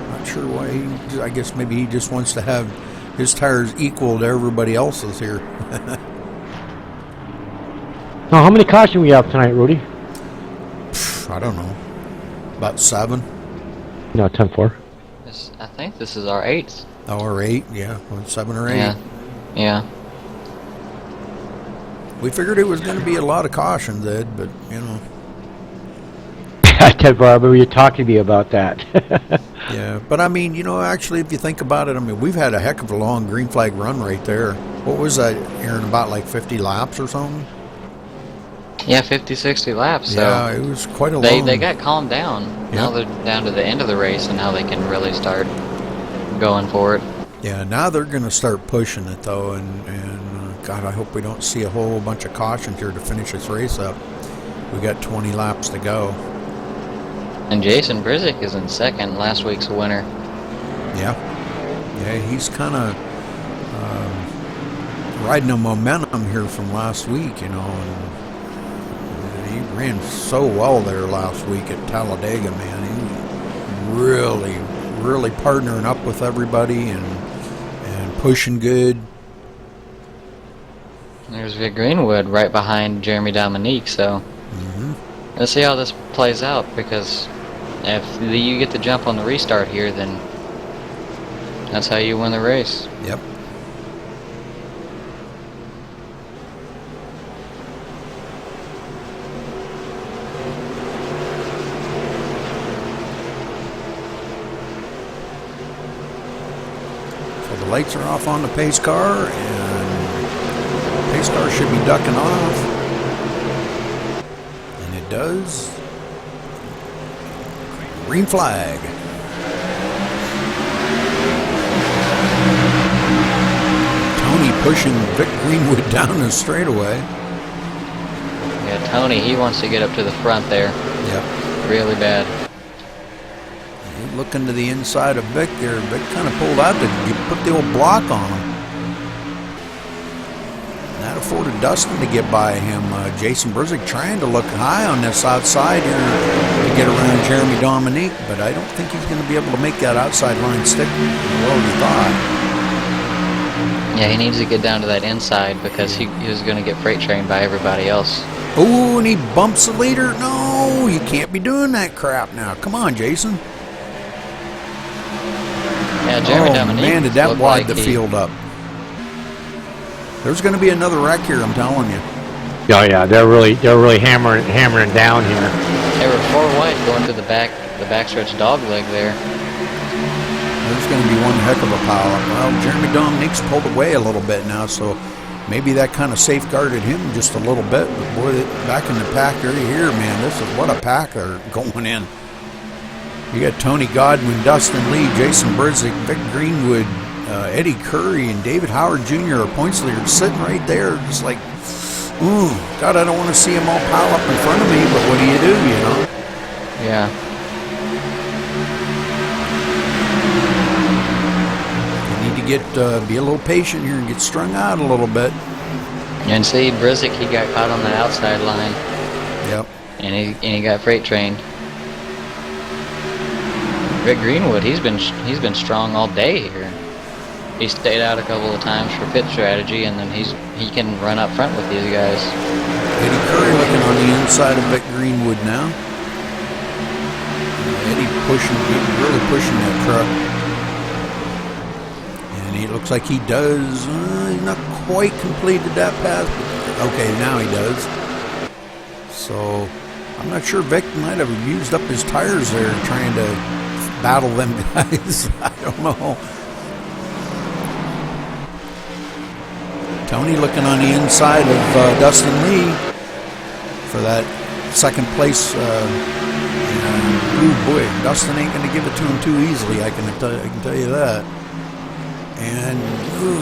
Not sure why. I guess maybe he just wants to have his tires equal to everybody else's here. Now, how many cautions we have tonight, Rudy? I don't know. About 7. No, 10-4. I think this is our 8th. Oh, or 8, yeah. 7 or 8. Yeah. We figured it was going to be a lot of cautions, Ed, but, you know. I tell Barbara, you're talking to me about that. Yeah, but I mean, you know, actually, if you think about it, I mean, we've had a heck of a long green flag run right there. What was that, Aaron, about like 50 laps or something? Yeah, 50, 60 laps. So yeah, it was quite a long... They got calmed down. Yep. Now they're down to the end of the race, and now they can really start going for it. Yeah, now they're going to start pushing it, though, and God, I hope we don't see a whole bunch of cautions here to finish this race up. We got 20 laps to go. And Jason Brizik is in second, last week's winner. Yeah. Yeah, he's kind of riding a momentum here from last week, you know. And he ran so well there last week at Talladega, man. He really partnering up with everybody and pushing good. There's Vic Greenwood right behind Jeremy Dominique, so let's see how this plays out, because if you get the jump on the restart here, then that's how you win the race. Yep. So the lights are off on the pace car, and pace car should be ducking off. And it does. Green flag. Tony pushing Vic Greenwood down the straightaway. Yeah, Tony, he wants to get up to the front there. Yep. Really bad. Looking to the inside of Vic there. Vic kind of pulled out to put the old block on him. That afforded Dustin to get by him. Jason Brizik trying to look high on this outside here to get around Jeremy Dominique, but I don't think he's going to be able to make that outside line stick as well as he thought. Yeah, he needs to get down to that inside, because he was going to get freight trained by everybody else. Oh, and he bumps the leader. No, you can't be doing that crap now. Come on, Jason. Yeah, Jeremy Dominique. Man, did that looked wide like the field up. There's going to be another wreck here, I'm telling you. Oh yeah, they're really hammering down here. They were 4 wide going to the backstretch dog leg there. There's going to be one heck of a pileup. Well, Jeremy Dominique's pulled away a little bit now, so maybe that kind of safeguarded him just a little bit. But boy, back in the pack area here, man, this is what a pack they're going in. You got Tony Godwin, Dustin Lee, Jason Brizik, Vic Greenwood, Eddie Curry, and David Howard Jr. are points leaders sitting right there, just like, ooh, God, I don't want to see them all pile up in front of me, but what do, you know? Yeah. You need to get be a little patient here and get strung out a little bit. And see, Brizik, he got caught on the outside line. Yep. And he got freight trained. Vic Greenwood, he's been strong all day here. He stayed out a couple of times for pit strategy, and then he can run up front with these guys. Eddie Curry looking on the inside of Vic Greenwood now. Eddie really pushing that truck. And he looks like he does, he's not quite completed that pass, but okay, now he does. So, I'm not sure Vic might have used up his tires there trying to battle them guys. I don't know. Tony looking on the inside of Dustin Lee for that second place. Oh boy, Dustin ain't going to give it to him too easily. I can tell you that. And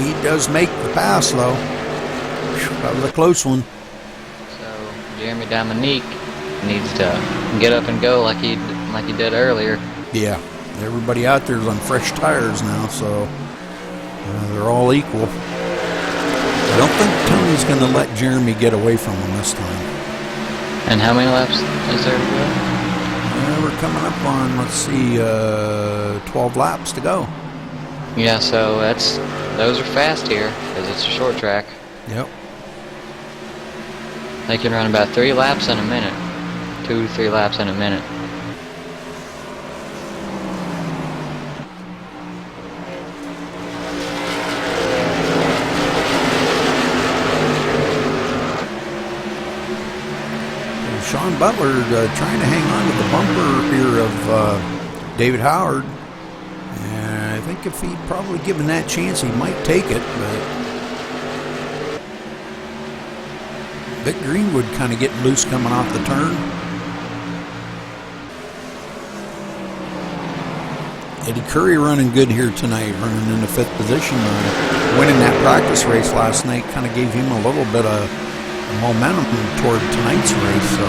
he does make the pass though. That was a close one. So Jeremy Dominique needs to get up and go like he did earlier. Yeah, everybody out there is on fresh tires now, so they're all equal. I don't think Tony's going to let Jeremy get away from him this time. And how many laps is there to go? We're coming up on, let's see, 12 laps to go. Yeah, so those are fast here, because it's a short track. Yep. They can run about 3 laps in a minute. 2 to 3 laps in a minute. Sean Butler trying to hang on to the bumper here of David Howard. And I think if he'd probably given that chance, he might take it. But Vic Greenwood kind of getting loose coming off the turn. Eddie Curry running good here tonight, running in the 5th position. Winning that practice race last night kind of gave him a little bit of momentum toward tonight's race. So,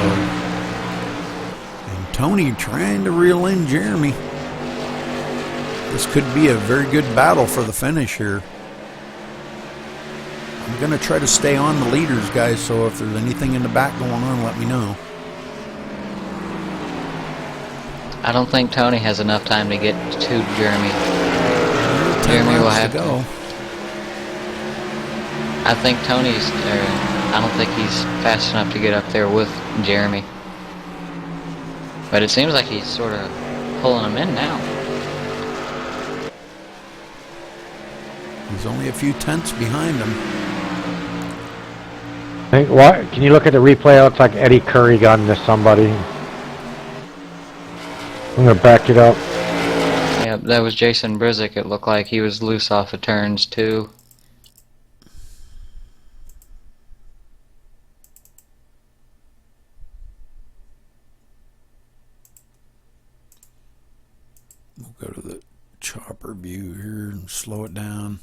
and Tony trying to reel in Jeremy. This could be a very good battle for the finish here. I'm going to try to stay on the leaders, guys, so if there's anything in the back going on, let me know. I don't think Tony has enough time to get to Jeremy. Jeremy will have to go. I think I don't think he's fast enough to get up there with Jeremy. But it seems like he's sort of pulling him in now. He's only a few tenths behind him. Think what? Can you look at the replay? It looks like Eddie Curry got into somebody. I'm gonna back it up. Yeah, that was Jason Brizik. It looked like he was loose off of turns too. We'll go to the chopper view here and slow it down.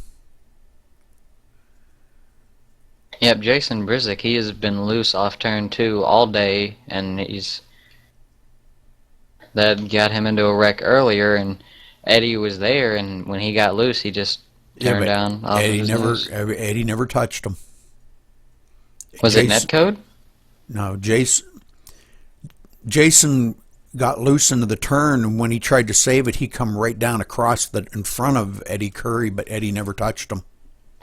Yep, Jason Brizik, he has been loose off turn 2 all day, and that got him into a wreck earlier, and Eddie was there, and when he got loose, he just turned down off Eddie of his nose. Eddie never touched him. Was it netcode? No, Jason got loose into the turn, and when he tried to save it, he come right down across in front of Eddie Curry, but Eddie never touched him.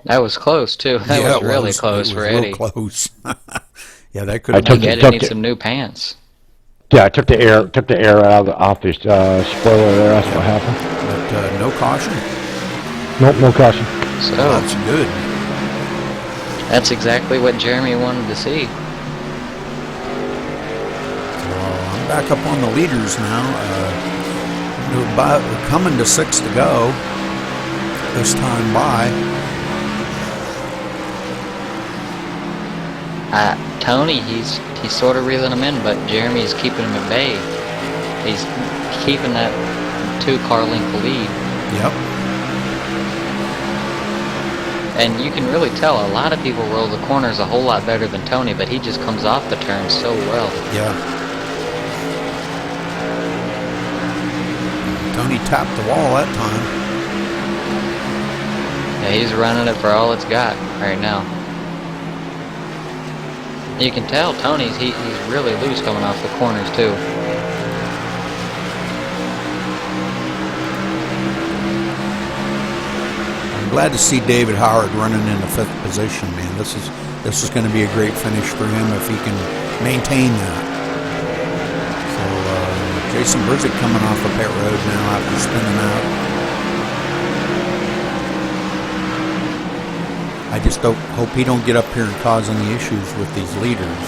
That was close too. That was really close for Eddie. Real close. Yeah, that could. I think Eddie needs some new pants. Yeah, I took the air out of off the spoiler there. That's what happened. But no caution. Nope, no caution. So that's good. That's exactly what Jeremy wanted to see. So I'm back up on the leaders now. We're coming to 6 to go. This time by. Tony, he's sort of reeling him in, but Jeremy's keeping him at bay. He's keeping that 2-car length lead. Yep. And you can really tell a lot of people roll the corners a whole lot better than Tony, but he just comes off the turn so well. Yeah. Tony tapped the wall that time. Yeah, he's running it for all it's got right now. You can tell Tony's he's really loose coming off the corners too. I'm glad to see David Howard running in the 5th position, man. This is going to be a great finish for him if he can maintain that. So Jason Brizik coming off the pit road now after spinning out. I just hope he don't get up here and cause any issues with these leaders.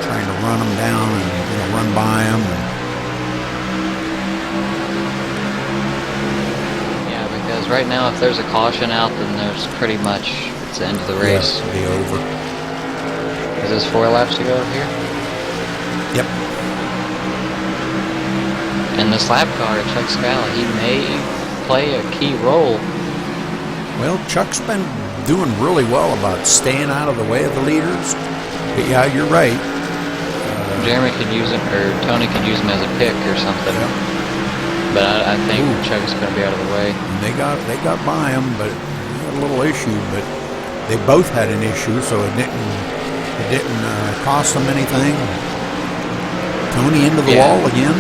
Trying to run them down and run by them. Yeah, because right now if there's a caution out, then there's pretty much it's the end of the race. Yeah, it'll be over. Is this 4 laps to go here? Yep. And this lap car, Chuck Scala, he may play a key role. Well, Chuck's been doing really well about staying out of the way of the leaders. But yeah, you're right. Jeremy could use him, or Tony could use him as a pick or something. Yeah. But I think Chuck's going to be out of the way. And they got by him, but they had a little issue. But they both had an issue, so it didn't cost them anything. Tony into the wall again.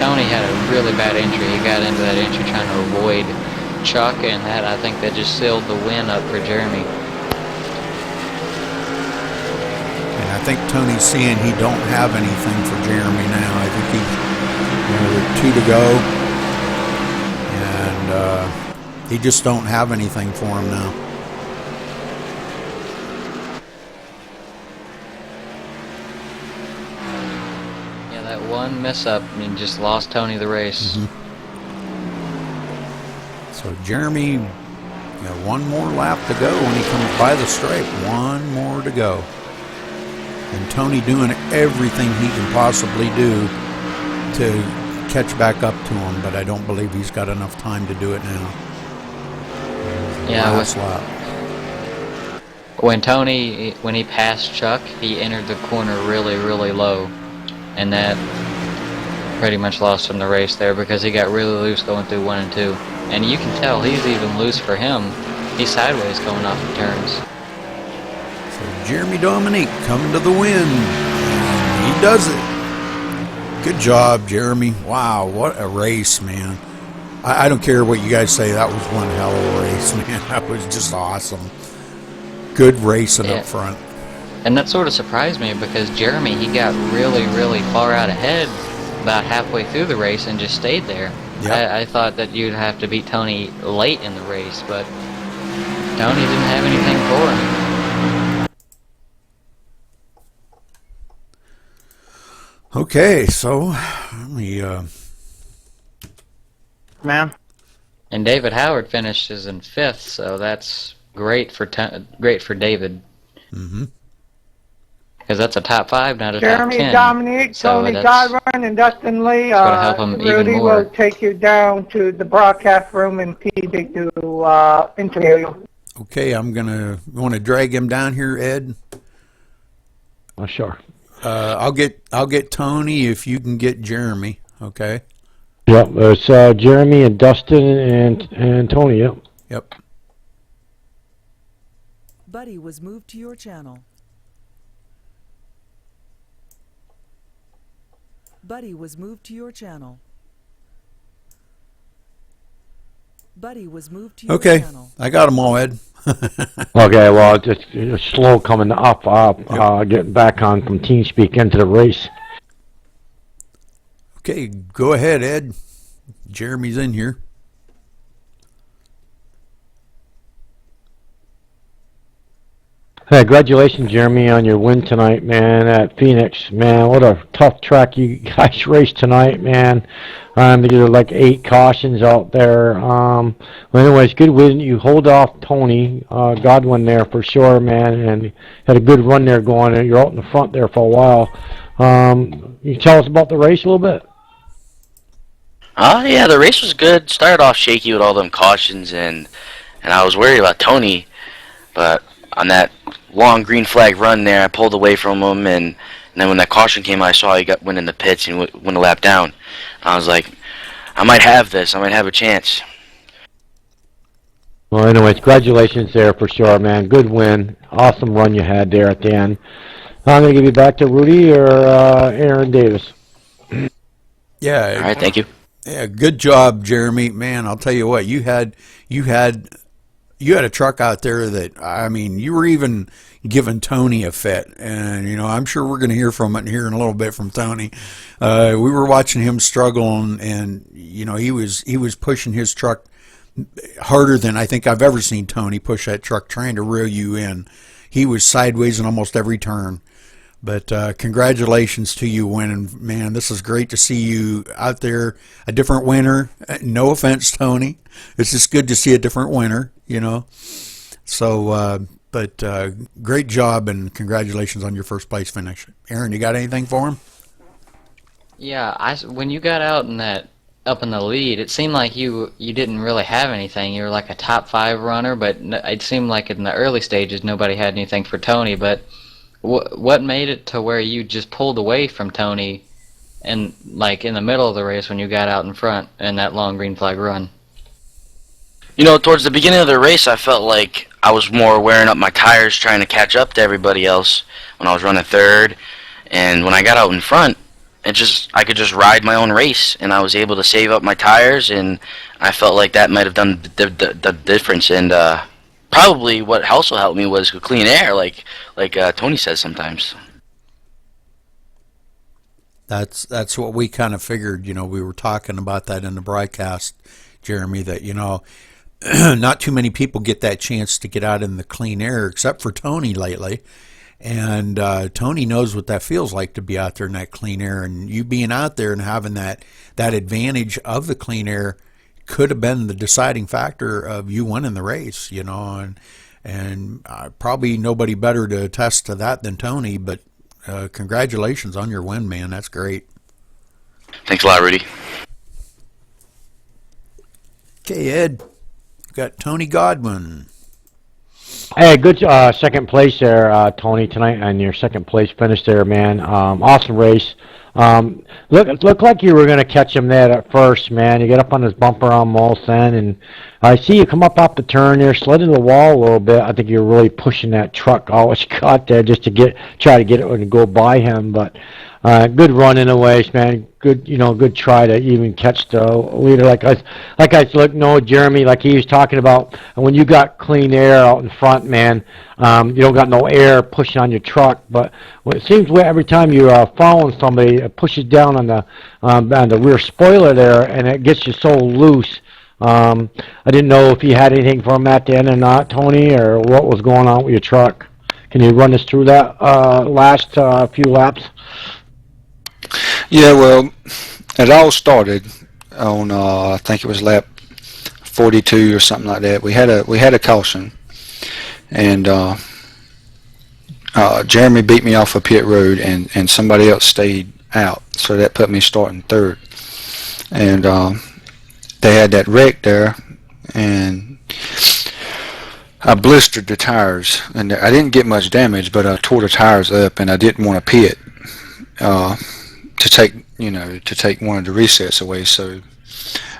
Tony had a really bad injury. He got into that injury trying to avoid Chuck, and I think that just sealed the win up for Jeremy. And I think Tony's seeing he don't have anything for Jeremy now. I think he's 2 to go, and he just don't have anything for him now. Yeah, that one miss up and just lost Tony the race. Mm-hmm. So Jeremy, one more lap to go when he comes by the stripe. One more to go. And Tony doing everything he can possibly do to catch back up to him, but I don't believe he's got enough time to do it now. Yeah, last lap. When he passed Chuck, he entered the corner really, really low. and that pretty much lost him the race there because he got really loose going through 1 and 2. And you can tell he's even loose for him. He's sideways going off the turns. So Jeremy Dominique coming to the win. He does it. Good job, Jeremy. Wow, what a race, man. I don't care what you guys say. That was one hell of a race, man. That was just awesome. Good racing up front. And that sort of surprised me because Jeremy, he got really, really far out ahead about halfway through the race and just stayed there. Yep. I thought that you'd have to beat Tony late in the race, but Tony didn't have anything for him. Okay, so let me Man. And David Howard finishes in 5th, so that's great for David. Mm-hmm. Because that's a top 5, not a Jeremy top 10. Dominique, So Tony that's Godwin, and Dustin Lee. gonna help him even Rudy more. will take you down to the broadcast room in PB to interview you. Okay, I'm gonna want to drag him down here, Ed. Oh, sure. I'll get Tony if you can get Jeremy. Okay. Yep, it's Jeremy and Dustin and Tony. Yep. Yep. Buddy was moved to your channel. Buddy was moved to your channel. Buddy was moved to your Okay, channel. I got them all, Ed. Okay, well, it's slow coming up, getting back on from TeamSpeak into the race. Okay, go ahead, Ed. Jeremy's in here. Hey, congratulations, Jeremy, on your win tonight, man, at Phoenix. Man, what a tough track you guys raced tonight, man. There were like 8 cautions out there. Well, anyways, good win. You hold off Tony Godwin there for sure, man, and had a good run there going. You're out in the front there for a while. You tell us about the race a little bit? Yeah, the race was good. Started off shaky with all them cautions, and I was worried about Tony, but on that long green flag run there, I pulled away from him, and then when that caution came, I saw he went in the pits and went a lap down. I was like, I might have this. I might have a chance. Well, anyways, congratulations there for sure, man. Good win. Awesome run you had there at the end. I'm going to give you back to Rudy or Aaron Davis. Yeah. All right, thank you. Yeah, good job, Jeremy. Man, I'll tell you what, you had a truck out there that, I mean, you were even giving Tony a fit, and I'm sure we're going to hear from it here in a little bit from Tony. We were watching him struggle, and he was pushing his truck harder than I think I've ever seen Tony push that truck, trying to reel you in. He was sideways in almost every turn. But congratulations to you winning, man. This is great to see you out there, a different winner. No offense, Tony. It's just good to see a different winner, So, but great job and congratulations on your first place finish. Aaron, you got anything for him? Yeah, when you got out in that up in the lead, it seemed like you didn't really have anything. You were like a top 5 runner, but it seemed like in the early stages nobody had anything for Tony. But what made it to where you just pulled away from Tony, and like in the middle of the race when you got out in front in that long green flag run? Towards the beginning of the race, I felt like I was more wearing up my tires trying to catch up to everybody else when I was running 3rd. And when I got out in front, I could just ride my own race, and I was able to save up my tires, and I felt like that might have done the difference. And probably what also helped me was clean air, like Tony says sometimes. That's what we kind of figured. We were talking about that in the broadcast, Jeremy, that not too many people get that chance to get out in the clean air, except for Tony lately. And Tony knows what that feels like to be out there in that clean air. And you being out there and having that advantage of the clean air could have been the deciding factor of you winning the race, and probably nobody better to attest to that than Tony. But congratulations on your win, man. That's great. Thanks a lot, Rudy. Okay, Ed. Got Tony Godwin. Hey, good second place there, Tony, tonight, and your second place finish there, man. Awesome race. Looked like you were going to catch him there at first, man. You get up on his bumper almost then, and I see you come up off the turn there, slid into the wall a little bit. I think you're really pushing that truck all what you got there just to try to get it and go by him, but good run in a ways, man. Good, good try to even catch the leader. Like I Jeremy, like he was talking about, when you got clean air out in front, man, you don't got no air pushing on your truck. But it seems every time you're following somebody, it pushes down on the rear spoiler there, and it gets you so loose. I didn't know if you had anything for him at the end or not, Tony, or what was going on with your truck. Can you run us through that last few laps? Yeah, well, it all started on I think it was lap 42 or something like that. We had a caution, and Jeremy beat me off a pit road, and somebody else stayed out, so that put me starting third. And they had that wreck there, and I blistered the tires, and I didn't get much damage, but I tore the tires up, and I didn't want to pit. To take one of the resets away. So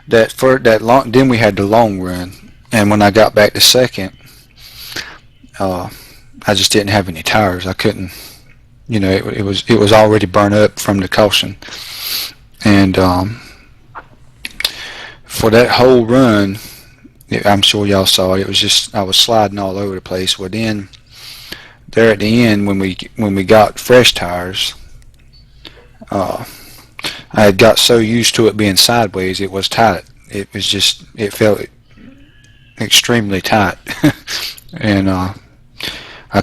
then we had the long run, and when I got back to second, I just didn't have any tires. I couldn't, it was already burnt up from the caution, and for that whole run, I'm sure y'all saw it. It was just I was sliding all over the place. Well, then there at the end when we got fresh tires. I had got so used to it being sideways, it was tight. It felt extremely tight. And I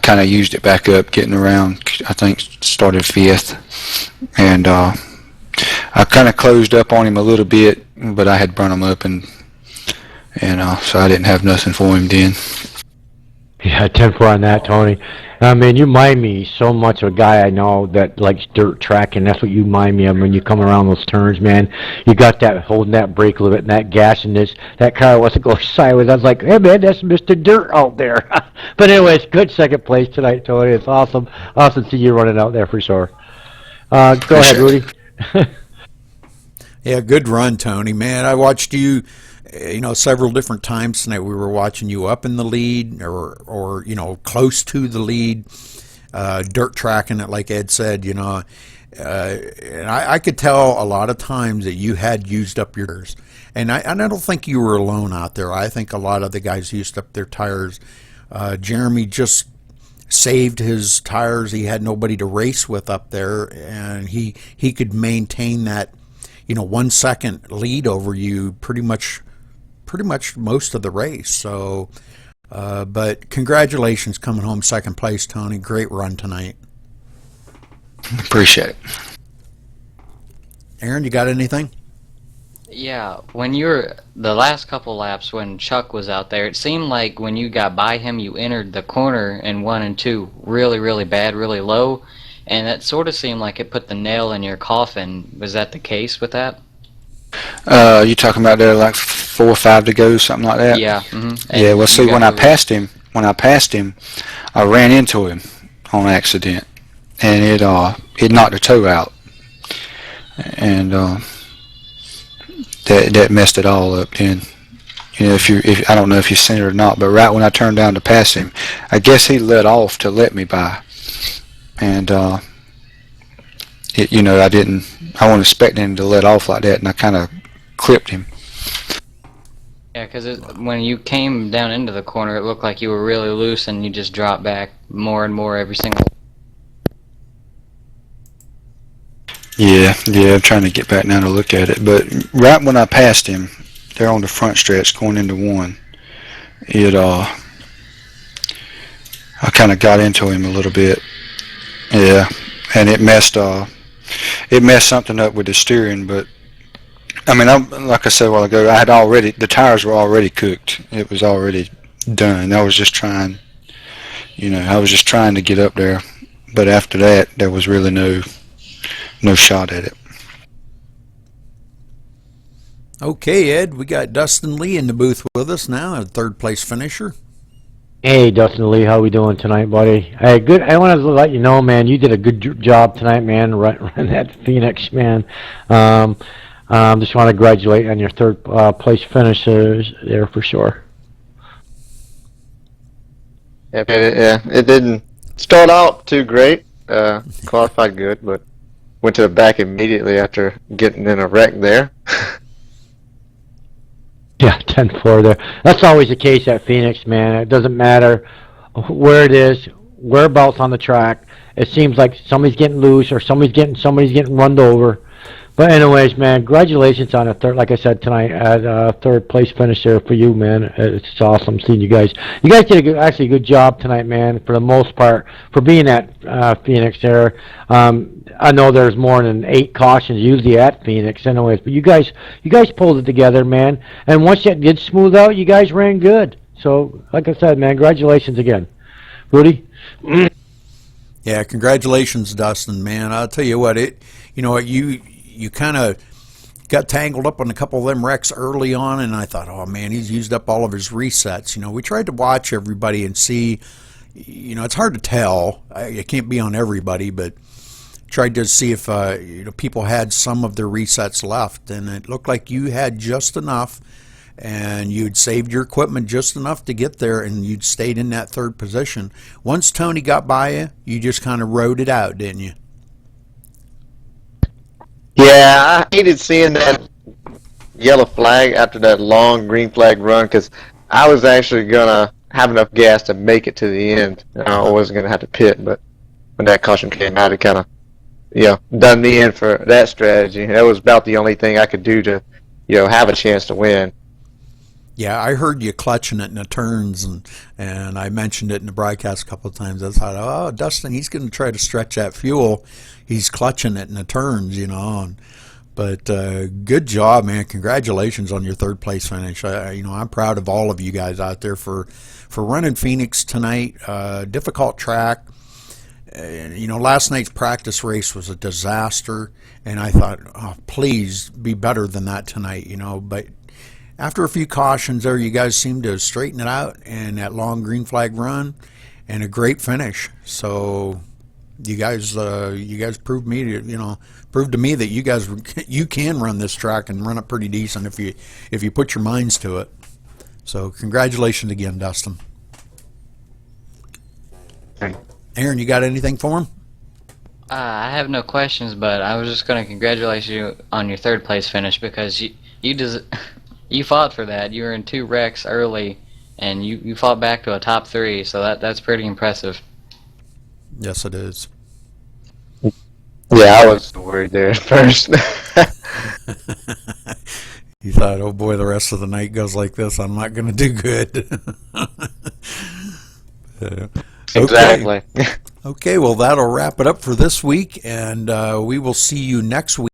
kind of used it back up, getting around, I think started fifth. And I kind of closed up on him a little bit, but I had burnt him up, and so I didn't have nothing for him then. Yeah, 10-4 on that, Tony. I mean, you mind me so much of a guy I know that likes dirt track, and that's what you mind me of when you come around those turns, man. You got that holding that brake a little bit and that gas, and that car wasn't going sideways. I was like, hey, man, that's Mr. Dirt out there. But anyways, good second place tonight, Tony. It's awesome. Awesome to see you running out there for sure. Go ahead, Rudy. Yeah, good run, Tony. Man, I watched you several different times tonight. We were watching you up in the lead or close to the lead, dirt tracking it, like Ed said, and I could tell a lot of times that you had used up your tires. And I don't think you were alone out there. I think a lot of the guys used up their tires. Jeremy just saved his tires. He had nobody to race with up there, and he could maintain that 1 second lead over you pretty much most of the race. So but congratulations coming home second place, Tony. Great run tonight. Appreciate it. Aaron, you got anything? Yeah, when the last couple laps when Chuck was out there, it seemed like when you got by him, you entered the corner in 1 and 2 really, really bad, really low, and that sort of seemed like it put the nail in your coffin. Was that the case with that? You talking about there like 4 or 5 to go, something like that? Yeah. Mm-hmm. Yeah. Well, see, when I passed him, I ran into him on accident, and it knocked the toe out, and that messed it all up. Then, if I don't know if you've seen it or not, but right when I turned down to pass him, I guess he let off to let me by, and I wasn't expecting him to let off like that, and I kind of clipped him. Yeah, because when you came down into the corner, it looked like you were really loose, and you just dropped back more and more every single. Yeah, I'm trying to get back now to look at it, but right when I passed him, there on the front stretch going into 1, I kind of got into him a little bit. Yeah, and it messed something up with the steering, but I mean, like I said a while ago, the tires were already cooked. It was already done. I was just trying to get up there, but after that, there was really no shot at it. Okay, Ed, we got Dustin Lee in the booth with us now, a third place finisher. Hey, Dustin Lee, how we doing tonight, buddy? Hey, good. I wanted to let you know, man, you did a good job tonight, man, running that Phoenix, man. Just want to congratulate on your third place finishes there for sure. Yeah, it didn't start out too great. Qualified good, but went to the back immediately after getting in a wreck there. Yeah, 10-4 there. That's always the case at Phoenix, man. It doesn't matter where it is, whereabouts on the track. It seems like somebody's getting loose or somebody's getting run over. But anyways, man, congratulations on a third. Like I said tonight, at third place finish there for you, man. It's awesome seeing you guys. You guys did actually a good job tonight, man. For the most part, for being at Phoenix there. I know there's more than 8 cautions usually at Phoenix, anyways. But you guys pulled it together, man. And once it did smooth out, you guys ran good. So, like I said, man, congratulations again, Rudy. Yeah, congratulations, Dustin, man. I'll tell you what, you kind of got tangled up on a couple of them wrecks early on, and I thought, oh man, he's used up all of his resets. We tried to watch everybody and see, it's hard to tell. It can't be on everybody, but tried to see if people had some of their resets left, and it looked like you had just enough, and you'd saved your equipment just enough to get there, and you'd stayed in that third position. Once Tony got by you, you just kind of rode it out, didn't you? Yeah, I hated seeing that yellow flag after that long green flag run because I was actually going to have enough gas to make it to the end. I wasn't going to have to pit, but when that caution came out, it kind of, done me in for that strategy. That was about the only thing I could do to, have a chance to win. Yeah, I heard you clutching it in the turns, and I mentioned it in the broadcast a couple of times. I thought, oh, Dustin, he's going to try to stretch that fuel. He's clutching it in the turns, But good job, man. Congratulations on your third place finish. I'm proud of all of you guys out there for running Phoenix tonight. Difficult track. Last night's practice race was a disaster, and I thought, oh, please be better than that tonight, But after a few cautions there, you guys seemed to straighten it out, and that long green flag run, and a great finish. So you guys proved to me that you can run this track and run it pretty decent if you put your minds to it. So congratulations again, Dustin. Aaron, you got anything for him? I have no questions, but I was just going to congratulate you on your third place finish because you fought for that. You were in 2 wrecks early, and you fought back to a top 3, so that's pretty impressive. Yes, it is. Yeah, I was worried there at first. You thought, oh boy, the rest of the night goes like this, I'm not going to do good. Exactly. Okay, well, that'll wrap it up for this week, and we will see you next week.